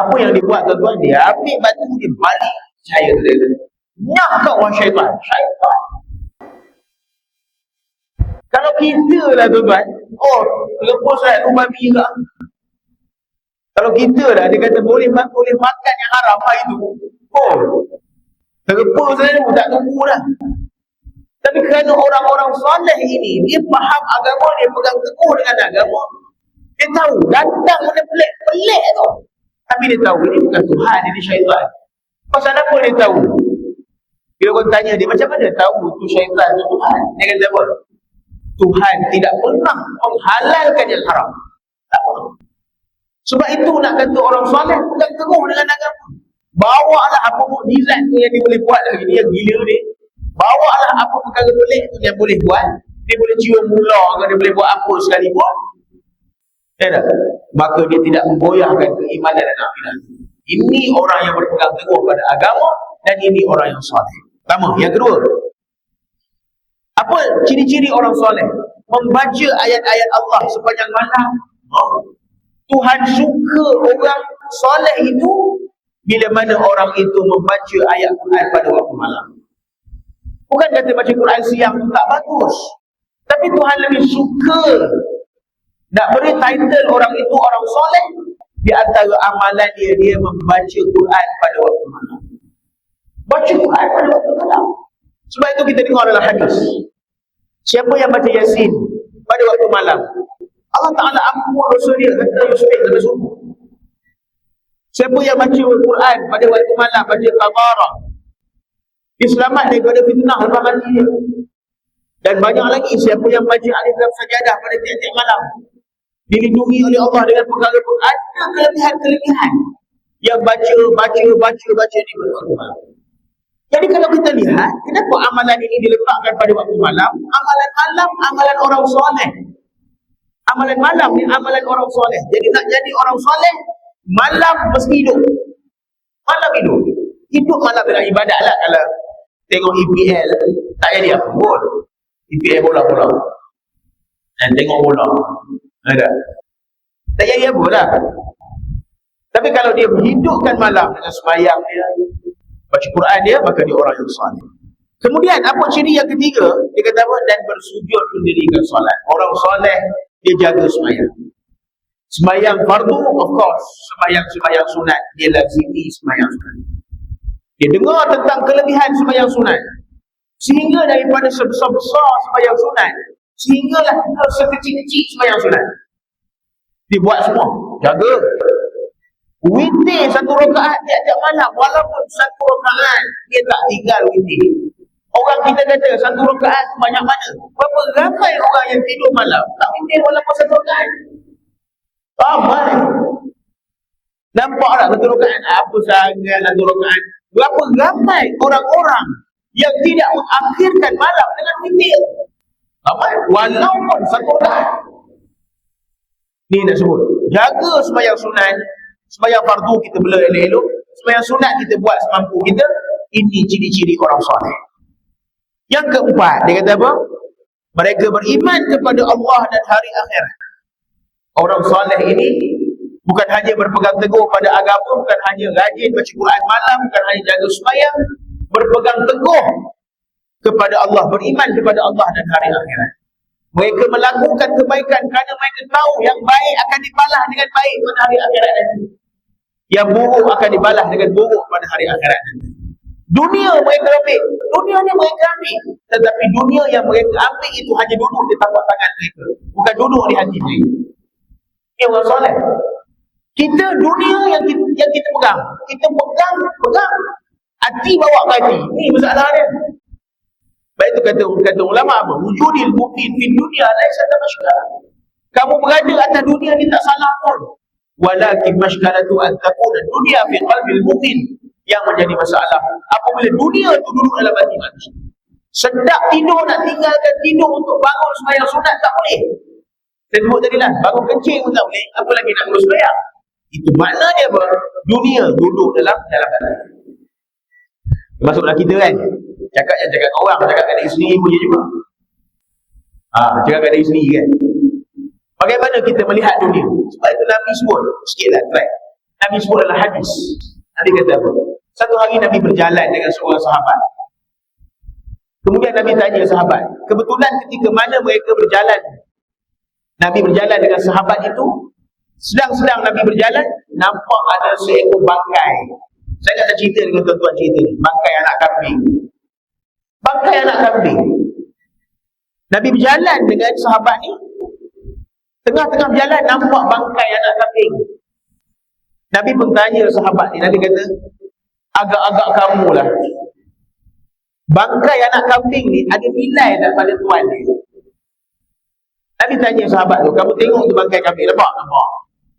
Apa yang dia buat tuan-tuan? Dia ambil batu, dia balik cahaya tu. Dia kata, nyak kau orang syaitan. Syaitan. Kalau kita lah tuan-tuan, lepus lah babi juga. Kalau kita lah, dia kata boleh makan yang haram hari tu. Terlepus lah tu, tak tunggu dah. Tapi kerana orang-orang soleh ini, dia faham agama, dia pegang teguh dengan agama. Dia tahu, datang benda pelik tu. Tapi dia tahu, ini bukan Tuhan, ini syaitan. Pasal apa dia tahu? Bila orang tanya dia, macam mana tahu tu syaitan tu Tuhan? Dia kata apa? Tuhan tidak pernah menghalalkan yang haram. Tak pernah. Sebab itu nak kata orang soleh pegang teguh dengan agama. Bawalah apa mukjizat tu yang dia boleh buat lagi. Dia gila ni. Bawalah apa perkara pelik tu yang boleh buat. Dia boleh cium mula ke, dia boleh buat apa sekalipun. Ya tak? Maka dia tidak memgoyahkan keimanan dan akidah. Ini orang yang berpegang teguh pada agama, dan ini orang yang soleh. Pertama. Yang kedua, apa ciri-ciri orang soleh? Membaca ayat-ayat Allah sepanjang malam. Tuhan suka orang soleh itu bila mana orang itu membaca ayat Quran pada waktu malam. Bukan kata baca Quran siang tu tak bagus, tapi Tuhan lebih suka nak beri title orang itu orang soleh. Di antara amalan dia membaca Quran pada waktu malam. Baca Quran pada waktu malam. Sebab itu kita dengar dalam hadis, siapa yang baca Yasin pada waktu malam, Allah Ta'ala ampun dosa dia kata Yusuf sampai subuh. Siapa yang baca Al-Quran pada waktu malam, baca Tabarak, dia selamat daripada fitnah lepas mati dia. Dan banyak lagi, siapa yang baca Alif Lam Sajadah pada tiap-tiap malam, dilindungi oleh Allah dengan perkara-perkara. Ada kelebihan-kelebihan yang baca ni pada waktu malam. Jadi kalau kita lihat, kenapa amalan ini diletakkan pada waktu malam? Amalan malam, amalan orang soleh. Amalan malam ni amalan orang soleh. Jadi nak jadi orang soleh, malam mesti hidup. Malam hidup. Hidup malam dengan ibadat lah. Kalau tengok EPL, tak jadi apa pun. EPL bola-bola. Dan tengok bola. Ada. Tak jadi apa lah. Tapi kalau dia hidupkan malam dengan sembahyang dia, baca Quran dia, maka dia orang yang soleh. Kemudian apa ciri yang ketiga? Dia kata apa? Dan bersujud mendirikan solat. Orang soleh dia jaga sembahyang. Sembahyang fardu, of course. Sembahyang sunat, dia lazimi sembahyang sunat. Dia dengar tentang kelebihan sembahyang sunat, sehingga daripada sebesar-besar sembahyang sunat, sehinggalah sekecil-kecil sembahyang sunat, dibuat semua. Jaga. Witir satu rakaat tiap-tiap malam, walaupun satu rakaat dia tak tinggal witir. Orang kita kata satu rakaat banyak mana? Berapa ramai orang yang tidur malam tak witir walaupun satu rakaat? Ramai. Nampak tak satu rakaat? Apa sangat satu rakaat? Berapa ramai orang-orang yang tidak mengakhirkan malam dengan witir? Ramai. Walaupun satu rakaat. Ni nak sebut, jaga sembahyang sunat. Sembahyang fardu kita bela elok-elok, sembahyang sunat kita buat semampu kita. Ini ciri-ciri orang soleh. Yang keempat, dia kata apa? Mereka beriman kepada Allah dan hari akhirat. Orang soleh ini bukan hanya berpegang teguh pada agama, bukan hanya rajin baca Quran malam, bukan hanya jaga sembahyang, berpegang teguh kepada Allah, beriman kepada Allah dan hari akhirat. Mereka melakukan kebaikan kerana mereka tahu yang baik akan dibalas dengan baik pada hari akhirat nanti. Yang buruk akan dibalas dengan buruk pada hari akhirat nanti. Dunia mereka ambil, dunia ni mereka ambil, tetapi dunia yang mereka ambil itu hanya duduk di tapak tangan mereka, bukan duduk di hati mereka. Ini orang soleh. Kita dunia yang kita pegang, kita pegang, hati bawa ke hati. Ini masalah dia. Baik itu kata ulama apa? Wujudil mu'min fi dunia laisa tamashkala. Kamu berada atas dunia ni tak salah pun. Walakin mashkalatu an takuna dunia fi qalbil mu'min. Yang menjadi masalah apabila dunia itu duduk dalam hati manusia. Sedap tidur nak tinggalkan tidur untuk bangun sembahyang sunat tak boleh. Saya sebut tadi lah, bangun kencing pun tak boleh, apa lagi nak terus sembahyang. Itu maknanya apa? Dunia duduk dalam hati. Masuklah kita kan, cakap orang, cakap kat diri sendiri punya juga. Cakap kat diri sendiri kan. Bagaimana kita melihat dunia? Sebab itu Nabi sebut, sikitlah try. Nabi sebut dalam hadis. Nabi kata apa? Satu hari Nabi berjalan dengan seorang sahabat. Kemudian Nabi tanya sahabat, kebetulan ketika mana mereka berjalan, Nabi berjalan dengan sahabat itu, sedang Nabi berjalan, nampak ada seekor bangkai. Saya nak cerita dengan tuan-tuan cerita ni, bangkai anak kambing. Bangkai anak kambing. Nabi berjalan dengan sahabat ni, tengah-tengah berjalan nampak bangkai anak kambing. Nabi pun tanya sahabat ni, Nabi kata, agak-agak kamu lah, bangkai anak kambing ni ada nilai tak pada tuan dia? Nabi tanya sahabat tu, kamu tengok tu bangkai kambing, nampak?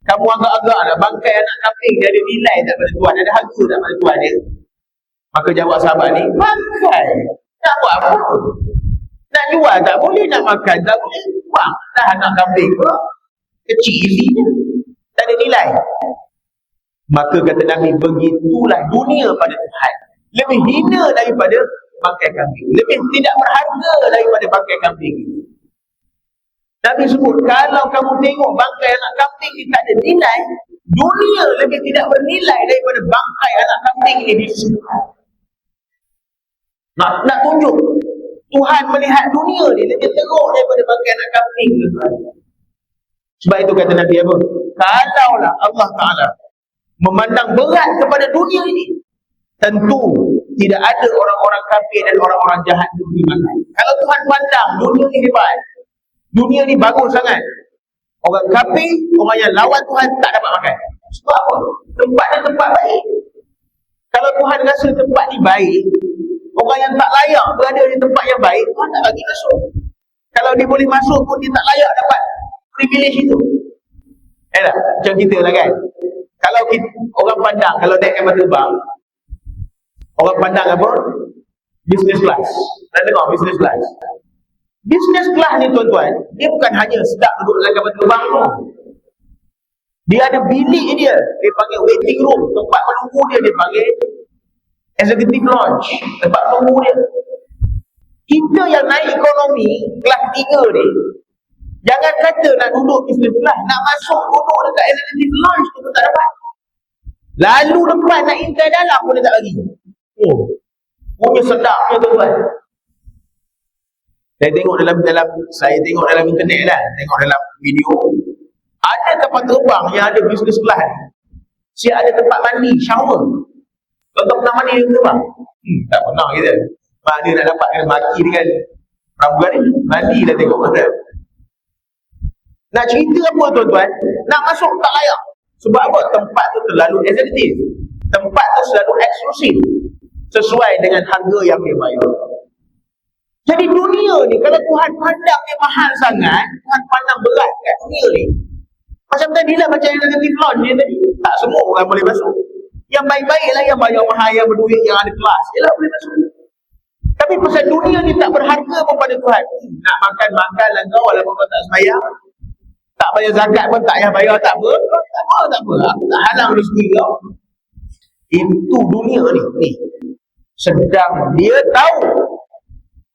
Kamu agak-agak lah, bangkai anak kambing dia ada nilai tak pada tuan, ada harga tak pada tuan dia? Maka jawab sahabat ni, bangkai nak buat apa? Nak jual tak boleh, nak makan tak boleh, buang dah anak kambing pula, kecil isinya, tak ada nilai. Maka kata Nabi, begitulah dunia pada Tuhan, lebih hina daripada bangkai kambing, lebih tidak berharga daripada bangkai kambing. Nabi sebut, kalau kamu tengok bangkai anak kambing ni tak ada nilai, dunia lebih tidak bernilai daripada bangkai anak kambing ni di sisi Tuhan. Nak tunjuk Tuhan melihat dunia ni lebih teruk daripada bangkai anak kambing ni. Sebab itu kata Nabi apa? Kalaulah Allah Ta'ala memandang berat kepada dunia ini, tentu tidak ada orang-orang kafir dan orang-orang jahat itu beriman. Kalau Tuhan pandang dunia ni hebat, dunia ni bagus sangat, orang kafir, orang yang lawan Tuhan tak dapat makan. Sebab apa? Tempat ni tempat baik. Kalau Tuhan rasa tempat ni baik, orang yang tak layak berada di tempat yang baik, Tuhan tak bagi masuk. Kalau dia boleh masuk pun dia tak layak dapat privilege itu. Macam kita lah kan, kalau kita, orang pandang, kalau naik kapal terbang, orang pandang apa? Business class. Dah tengok business class? Business class ni tuan-tuan, dia bukan hanya sedap duduk dalam kapal terbang tu. Dia ada bilik dia panggil waiting room, tempat menunggu dia panggil executive lounge, tempat menunggu dia. Kita yang naik ekonomi kelas 3 ni, jangan kata nak duduk business class, nak masuk duduk dekat executive lounge tu pun tak dapat. Lalu depan nak intai dalam pun dia tak bagi. Punya sedapnya tuan-tuan. Saya tengok dalam internet lah, tengok dalam video, ada kapal terbang yang ada business class. Siap ada tempat mandi, shower. Tuan-tuan pernah mandi dengan terbang? Tak pernah kita. Mana nak dapat kena maki dengan pramugari ni? Mandi dah tengok mana. Nak cerita apa tuan-tuan? Nak masuk tak layak. Sebab apa? Tempat tu terlalu eksekutif. Tempat tu selalu eksklusif, sesuai dengan harga yang dia bayar. Jadi dunia ni, kalau Tuhan pandang dia mahal sangat, Tuhan pandang berat kat dunia ni. Macam tadi lah, macam executive lounge ni tadi, tak semua orang boleh masuk. Yang baik-baik lah, yang bayar mahal, yang berduit, yang ada kelas, dia lah boleh masuk. Tapi pasal dunia ni tak berharga pun pada Tuhan. Nak makan lah kau, walaupun kau tak sembahyang, tak bayar zakat pun tak payah bayar, tak apa. Tak halang rezeki kau. Itu dunia ni. Sedang dia tahu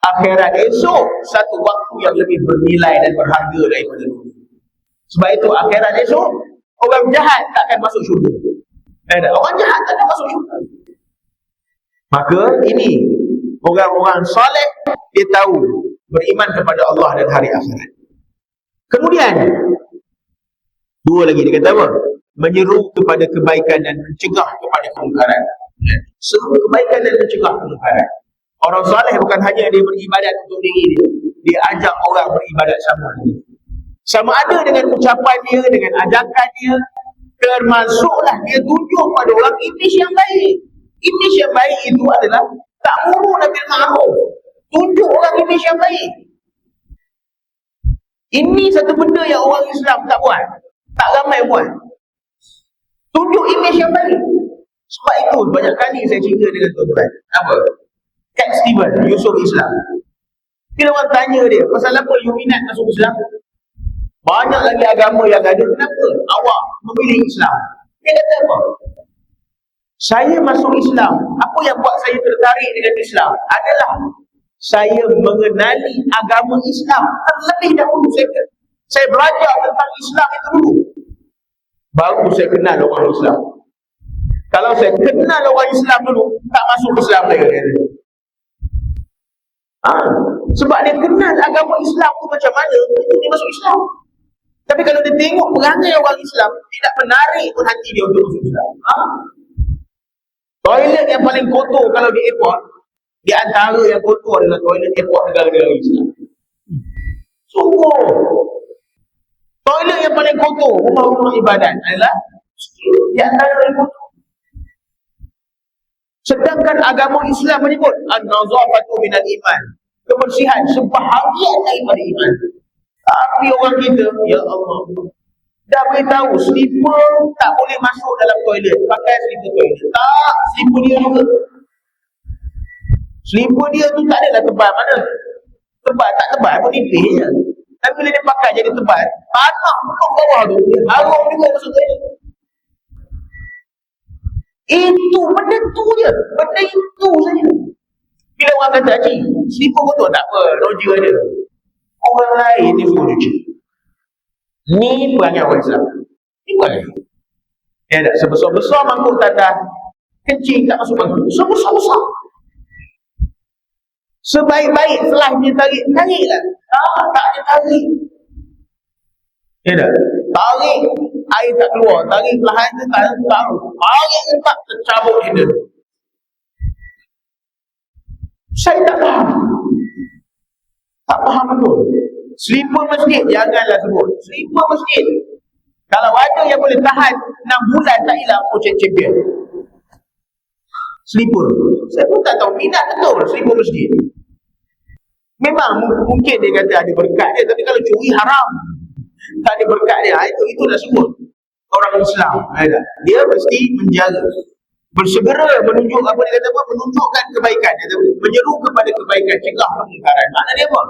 akhirat esok satu waktu yang lebih bernilai dan berharga daripada dunia. Sebab itu akhirat esok, orang jahat takkan masuk syurga. Orang jahat takkan masuk syurga. Maka ini orang-orang soleh, dia tahu beriman kepada Allah dan hari akhirat. Kemudian dua lagi dia kata apa? Menyeru kepada kebaikan dan mencegah kepada kemungkaran. Seru kebaikan dan mencegah kemungkaran. Orang soleh bukan hanya dia beribadat untuk diri dia, dia ajak orang beribadat sama dia. Sama ada dengan ucapan dia, dengan ajakan dia, termasuklah dia tunjuk pada orang imej yang baik. Imej yang baik itu adalah ta'muruna bil ma'ruf Tunjuk orang imej yang baik. Ini satu benda yang orang Islam tak buat, tak ramai buat. Tunjuk imej yang baik. Sebab itu banyak kali saya cerita dengan tuan-tuan. Apa? Cat Steven, Yusof Islam. Bila orang tanya dia, pasal apa you minat masuk Islam? Banyak lagi agama yang ada, kenapa awak memilih Islam? Dia kata apa? Saya masuk Islam, apa yang buat saya tertarik dengan Islam adalah saya mengenali agama Islam terlebih dahulu. Saya belajar tentang Islam itu dulu, baru saya kenal orang Islam. Kalau saya kenal orang Islam dulu, tak masuk Islam lagi. Sebab dia kenal agama Islam tu macam mana, itu dia masuk Islam. Tapi kalau dia tengok perangai orang Islam, tidak menarik pun hati dia untuk masuk Islam. Toilet yang paling kotor kalau di airport, di antara yang kotor adalah toilet airport negara-negara Islam. Sungguh. Toilet yang paling kotor rumah-rumah ibadat adalah di antara yang kotor. Sedangkan agama Islam menyebut an-nazafatu minal iman, kebersihan sebahagian daripada iman. Tapi orang kita, ya Allah, dah beritahu slipper tak boleh masuk dalam toilet, pakai slipper toilet. Tak, slipper dia juga. Slipper dia tu tak adalah tebal mana. Tebal tak tebal pun nipis je. Tapi bila dia pakai jadi tebal, tanah kat bawah tu, harum juga masuk toilet. Itu benda tu je, benda itu saja. Bila orang kata, "Cik, slipper kotor tak apa, noja ada." Orang lain ni suruh cuci. Ni perangai orang Islam. Ni perangai. Ya tak? Sebesar-besar mangkuk tanah, kecil tak masuk mangkuk. Sebesar-besar. Sebaik-baik setelah dia tarik, tariklah. Tak dia tarik. Ya tak? Tarik, air tak keluar. Tarik perlahan tu tak tahu. Tarik tak tercabut dia. Saya tak faham. Tak faham betul. Slipper masjid, janganlah sebut. Slipper masjid. Kalau ada yang boleh tahan 6 bulan tak hilang, champion. Slipper. Saya pun tak tahu, minat betul slipper masjid. Memang mungkin dia kata ada berkat dia, tapi kalau curi haram, tak ada berkat dia. Itu dah sebut orang Islam. Dia mesti menjaga, bersegera menunjuk apa dia kata apa, menunjukkan kebaikan. Dia kata, menyeru kepada kebaikan, cegah kemungkaran. Makna dia apa?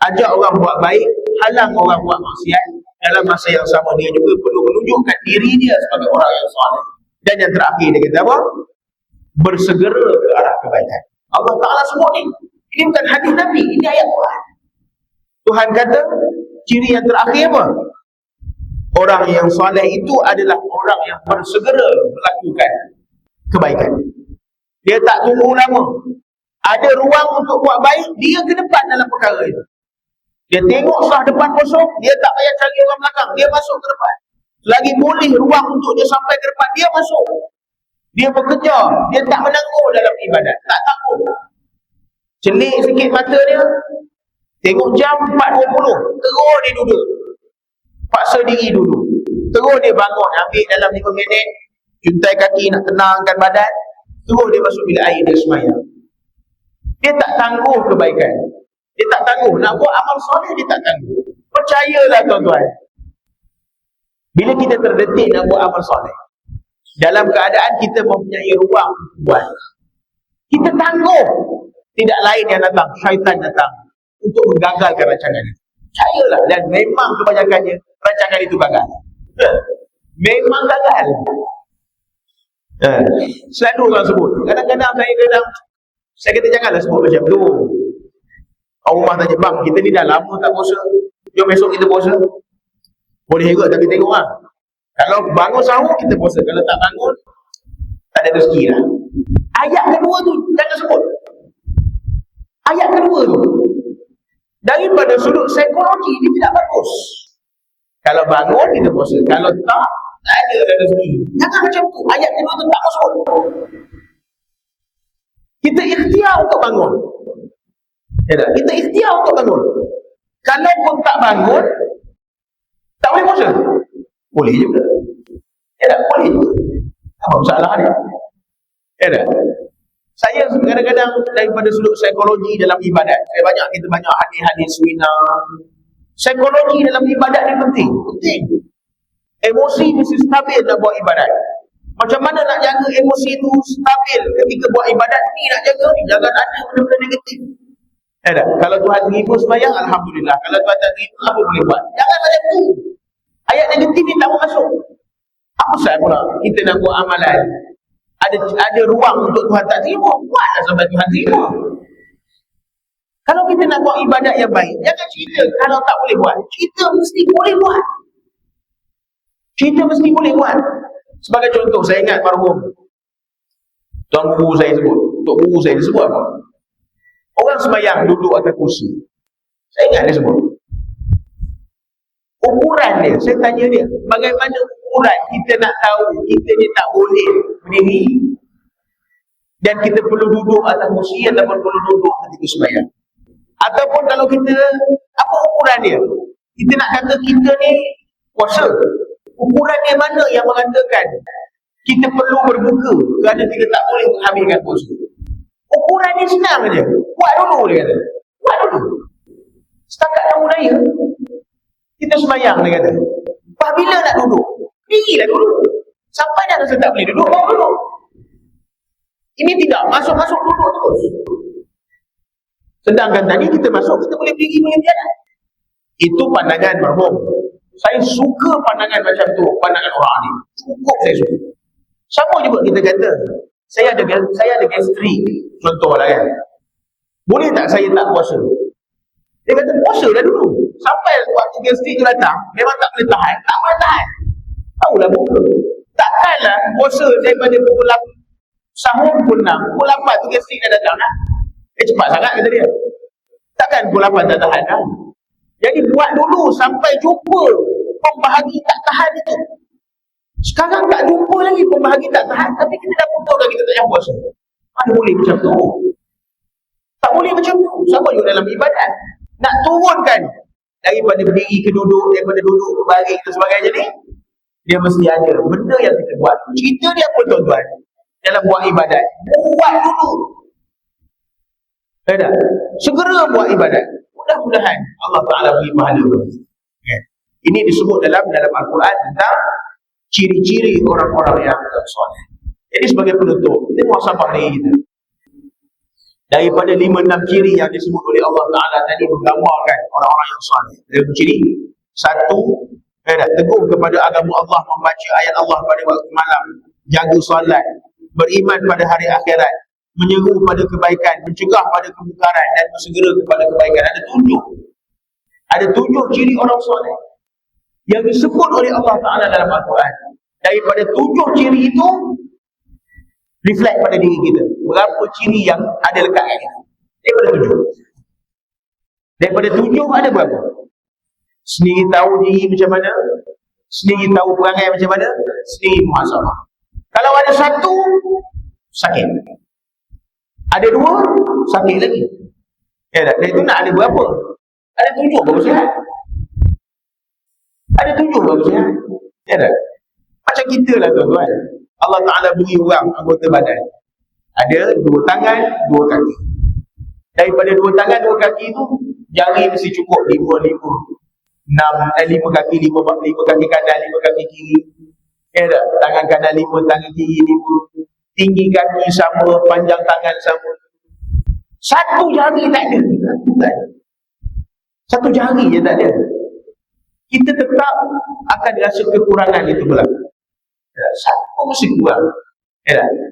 Ajak orang buat baik, halang orang buat maksiat. Dalam masa yang sama dia juga perlu menunjukkan diri dia sebagai orang yang soleh. Dan yang terakhir dia kata apa? Bersegera ke arah kebaikan. Allah Ta'ala sebut ni. Ini bukan hadis Nabi, ini ayat Quran. Tuhan kata, ciri yang terakhir apa? Orang yang soleh itu adalah orang yang bersegera melakukan kebaikan. Dia tak tunggu lama. Ada ruang untuk buat baik, dia ke depan dalam perkara itu. Dia tengok setelah depan kosong, dia tak payah cari orang belakang, dia masuk ke depan. Selagi boleh ruang untuk dia sampai ke depan, dia masuk. Dia bekerja, dia tak menangguh dalam ibadat, tak takut. Celik sikit mata dia, tengok jam 4.20, terus dia duduk, paksa diri duduk. Terus dia bangun, ambil dalam 5 minit, juntai kaki nak tenangkan badan, terus dia masuk bilik air, dia semayang. Dia tak tangguh kebaikan, dia tak tangguh nak buat amal soleh, dia tak tangguh. Percayalah tuan-tuan, bila kita terdetik nak buat amal soleh, dalam keadaan kita mempunyai ruang buat, kita tangguh. Tidak lain yang datang, syaitan datang untuk menggagalkan rancangan itu. Percayalah, dan memang kebanyakannya rancangan itu gagal. Memang gagal. Selalu orang sebut, kadang-kadang saya kata janganlah sebut macam tu. Orang rumah tanya, bang, kita ni dah lama tak puasa, jom besok kita puasa. Boleh juga, tapi tengok lah. Kalau bangun sahur, kita puasa. Kalau tak bangun, tak ada rezeki lah. Ayat kedua tu jangan sebut. Ayat kedua tu, daripada sudut psikologi, dia tidak bagus. Kalau bangun, kita puasa. Kalau tak ada rezeki. Jangan macam tu. Ayat kedua tu tak masuk. Kita ikhtiar untuk bangun. Ya tak? Kita ikhtiar untuk bangun. Kalau pun tak bangun, tak boleh puasa. Boleh juga. Ya tak? Boleh juga. Apa masalah dia? Ya tak? Saya kadang-kadang daripada sudut psikologi dalam ibadat, kita banyak hadis-hadis seminar. Psikologi dalam ibadat ni penting. Emosi mesti stabil nak buat ibadat. Macam mana nak jaga emosi itu stabil ketika buat ibadat ni, nak jaga ni, jangan ada benda-benda negatif. Kalau Tuhan terima sembahyang, alhamdulillah. Kalau Tuhan tak terima, apa boleh buat? Jangan macam tu. Ayat negatif ni tak masuk. Apa sebab pula kita nak buat amalan? Ada ruang untuk Tuhan tak terima, buatlah sampai Tuhan terima. Kalau kita nak buat ibadat yang baik, jangan cerita kalau tak boleh buat. Cerita mesti boleh buat. Cerita mesti boleh buat. Sebagai contoh, saya ingat marhum tuan guru saya sebut, tok guru saya dia sebut apa? Orang sembahyang duduk atas kursi. Saya ingat dia sebut ukuran dia. Saya tanya dia, bagaimana ukuran kita nak tahu kita ni tak boleh berdiri dan kita perlu duduk atas kursi ataupun perlu duduk ketika sembahyang? Ataupun kalau kita, apa ukuran dia? Kita nak kata kita ni puasa, ukuran dia mana yang mengatakan kita perlu berbuka kerana kita tak boleh menghabiskan puasa? Ukuran dia senang saja. Buat dulu, dia kata. Buat dulu. Setakat kamu daya, kita sembahyang, dia kata. Lepas bila nak duduk? Dirilah dulu. Sampai dah rasa tak boleh duduk, baru duduk. Ini tidak masuk-masuk duduk terus. Sedangkan tadi kita masuk, kita boleh berdiri, boleh berjalan. Itu pandangan marhum. Saya suka pandangan macam tu, pandangan orang ni. Cukup saya suka. Sama juga kita kata, saya ada gastrik, contohlah kan. Boleh tak saya tak puasa? Dia kata puasa dah dulu. Sampai waktu gastrik tu datang, memang tak boleh tahan. Tak boleh tahan. Tahulah buka. Takkanlah puasa daripada pukul 8, sahur pukul 6, pukul 8 tu gastrik dah datang dah. Cepat sangat kata dia. Takkan pukul 8 tak tahan dah. Jadi buat dulu sampai jumpa pembahagi tak tahan itu. Sekarang tak jumpa lagi pembahagi tak tahan, tapi kita dah putus dah, kita tak payah puasa. Mana boleh macam tu? Tak boleh macam tu. Sama juga dalam ibadat. Nak turunkan daripada berdiri ke duduk, daripada duduk ke baring dan sebagainya ni, dia mesti ada benda yang kita buat. Cerita dia apa tuan-tuan? Dalam buat ibadat, buat dulu. Tak? Segera buat ibadat. Mudah-mudahan Allah Ta'ala beri pahala. Ini disebut dalam Al-Quran tentang ciri-ciri orang-orang yang soleh. Jadi sebagai penutup, kita muhasabah diri kita. Daripada 5-6 ciri yang disebut oleh Allah Ta'ala tadi, menggambarkan orang-orang yang soleh. Ada ciri. Satu, teguh kepada agama Allah, membaca ayat Allah pada waktu malam, jaga solat, beriman pada hari akhirat, menyeru pada kebaikan, mencegah pada kemungkaran dan bersegera kepada kebaikan. Ada 7 ciri orang soleh yang disebut oleh Allah Ta'ala dalam Al-Quran. Daripada 7 ciri itu, reflect pada diri kita. Berapa ciri yang ada lekat kat kita? Daripada 7 ada berapa? Sendiri tahu diri macam mana, sendiri tahu perangai macam mana, sendiri muhasabah. Kalau ada 1, sakit. Ada 2, sakit lagi. Dan itu nak ada berapa? Ada 7 baru sihat. Ada 7 baru sihat. Macam kita lah tuan-tuan. Allah Ta'ala beri orang anggota badan. Ada 2 tangan, 2 kaki. Daripada 2 tangan, 2 kaki tu, jari mesti cukup 5 kaki, 5 kaki kanan, 5 kaki kiri. Tangan kanan 5, tangan kiri 5. Tinggi kaki sama, panjang tangan sama. 1 jari tak ada. 1 jari je tak ada. Kita tetap akan rasa kekurangan itu pula. Satu mesti kurang.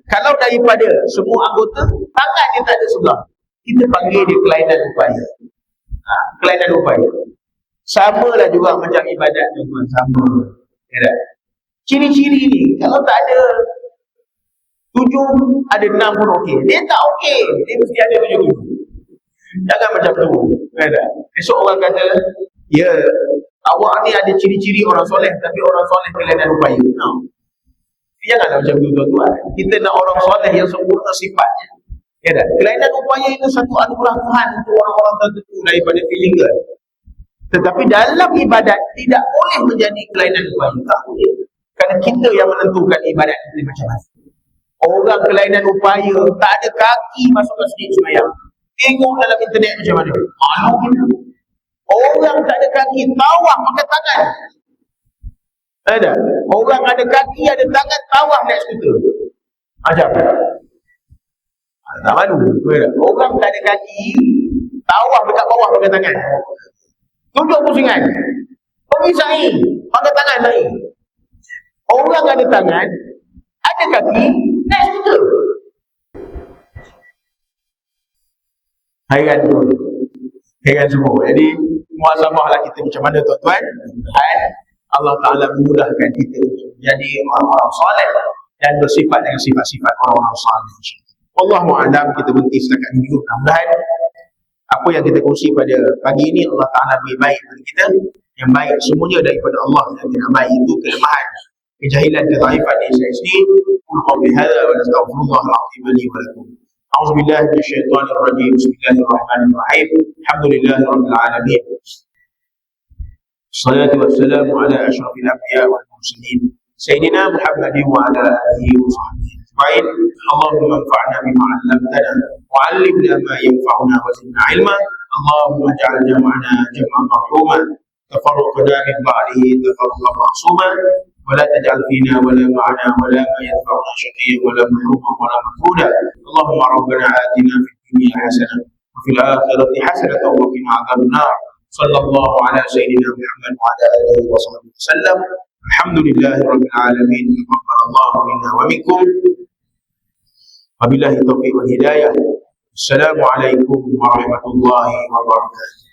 Kalau daripada semua anggota, tangan dia tak ada sebelah, kita panggil dia kelainan upaya. Kelainan upaya. Sama lah juga macam ibadat tuan-tuan, sama. Ciri-ciri ni, kalau tak ada 7, ada 6 pun okey. Dia tak okey, dia mesti ada 7. Jangan macam tu. Esok orang kata, ya, awak ni ada ciri-ciri orang soleh, tapi orang soleh kelainan upaya. Janganlah macam tu tuan-tuan. Kita nak orang soleh yang sempurna sifatnya. Kelainan upaya itu satu anugerah Tuhan untuk orang-orang tertentu daripada feeling. Tetapi dalam ibadat tidak boleh menjadi kelainan upaya. Tak boleh. Kerana kita yang menentukan ibadat itu macam mana. Orang kelainan upaya, tak ada kaki masuk masjid semayang. Tengok dalam internet macam mana. Malu kita. Orang tak ada kaki, tawaf pakai tangan. Ada. Orang ada kaki, ada tangan, tawaf naik skuter. Macam. Tak malu. Orang tak ada kaki, tawaf dekat bawah pakai tangan. Tunjuk pusingan. Pergi sa'i, pakai tangan sa'i. Orang ada tangan, ada kaki, naik skuter. Hairan tu. Hairan semua. Jadi, muhasabahlah kita macam mana tuan-tuan. Dan Allah Ta'ala memudahkan kita untuk menjadi orang-orang soleh dan bersifat dengan sifat-sifat orang-orang soleh. Wallahu a'lam, kita berhenti setakat ini dulu. Mudah-mudahan apa yang kita kongsi pada pagi ini Allah Ta'ala beri baik pada kita. Yang baik semuanya daripada Allah. Yang tidak baik itu kelemahan, kejahilan, kedaifan di saya sendiri. Qul bihadza wa nastaghfirullahal azim li wa lakum. A'udzu billahi minasyaitonir rajim. Bismillahirrahmanirrahim. Alhamdulillahi rabbil alamin. Wassalatu wassalamu ala asyrafil anbiya wal mursalin sayyidina Muhammadin wa ala alihi wa sahbihi ajma'in. Allahumma anfa'na bima 'allamtana wa 'allimna ma yanfa'una wa zidna 'ilma. Allahumma ij'al jam'ana jam'an marhuma, tafarruqana min ba'dihi tafarruqan ma'suma, wa la taj'al fina wa la ma'ana wa la ma yanfa'una shaqiyyan wa la mahruman wa la mafruda. Allahumma rabbana atina fid dunya hasanah wa fil akhirati hasanah wa qina 'adzaban nar. Sallallahu ala sayyidina Muhammad wa ala alihi wa sahbihi wasallam. Alhamdulillahi rabbil alamin. Taqabbalallahu minna wa minkum. Wabillahi taufiq wal hidayah. Assalamualaikum warahmatullahi wabarakatuh.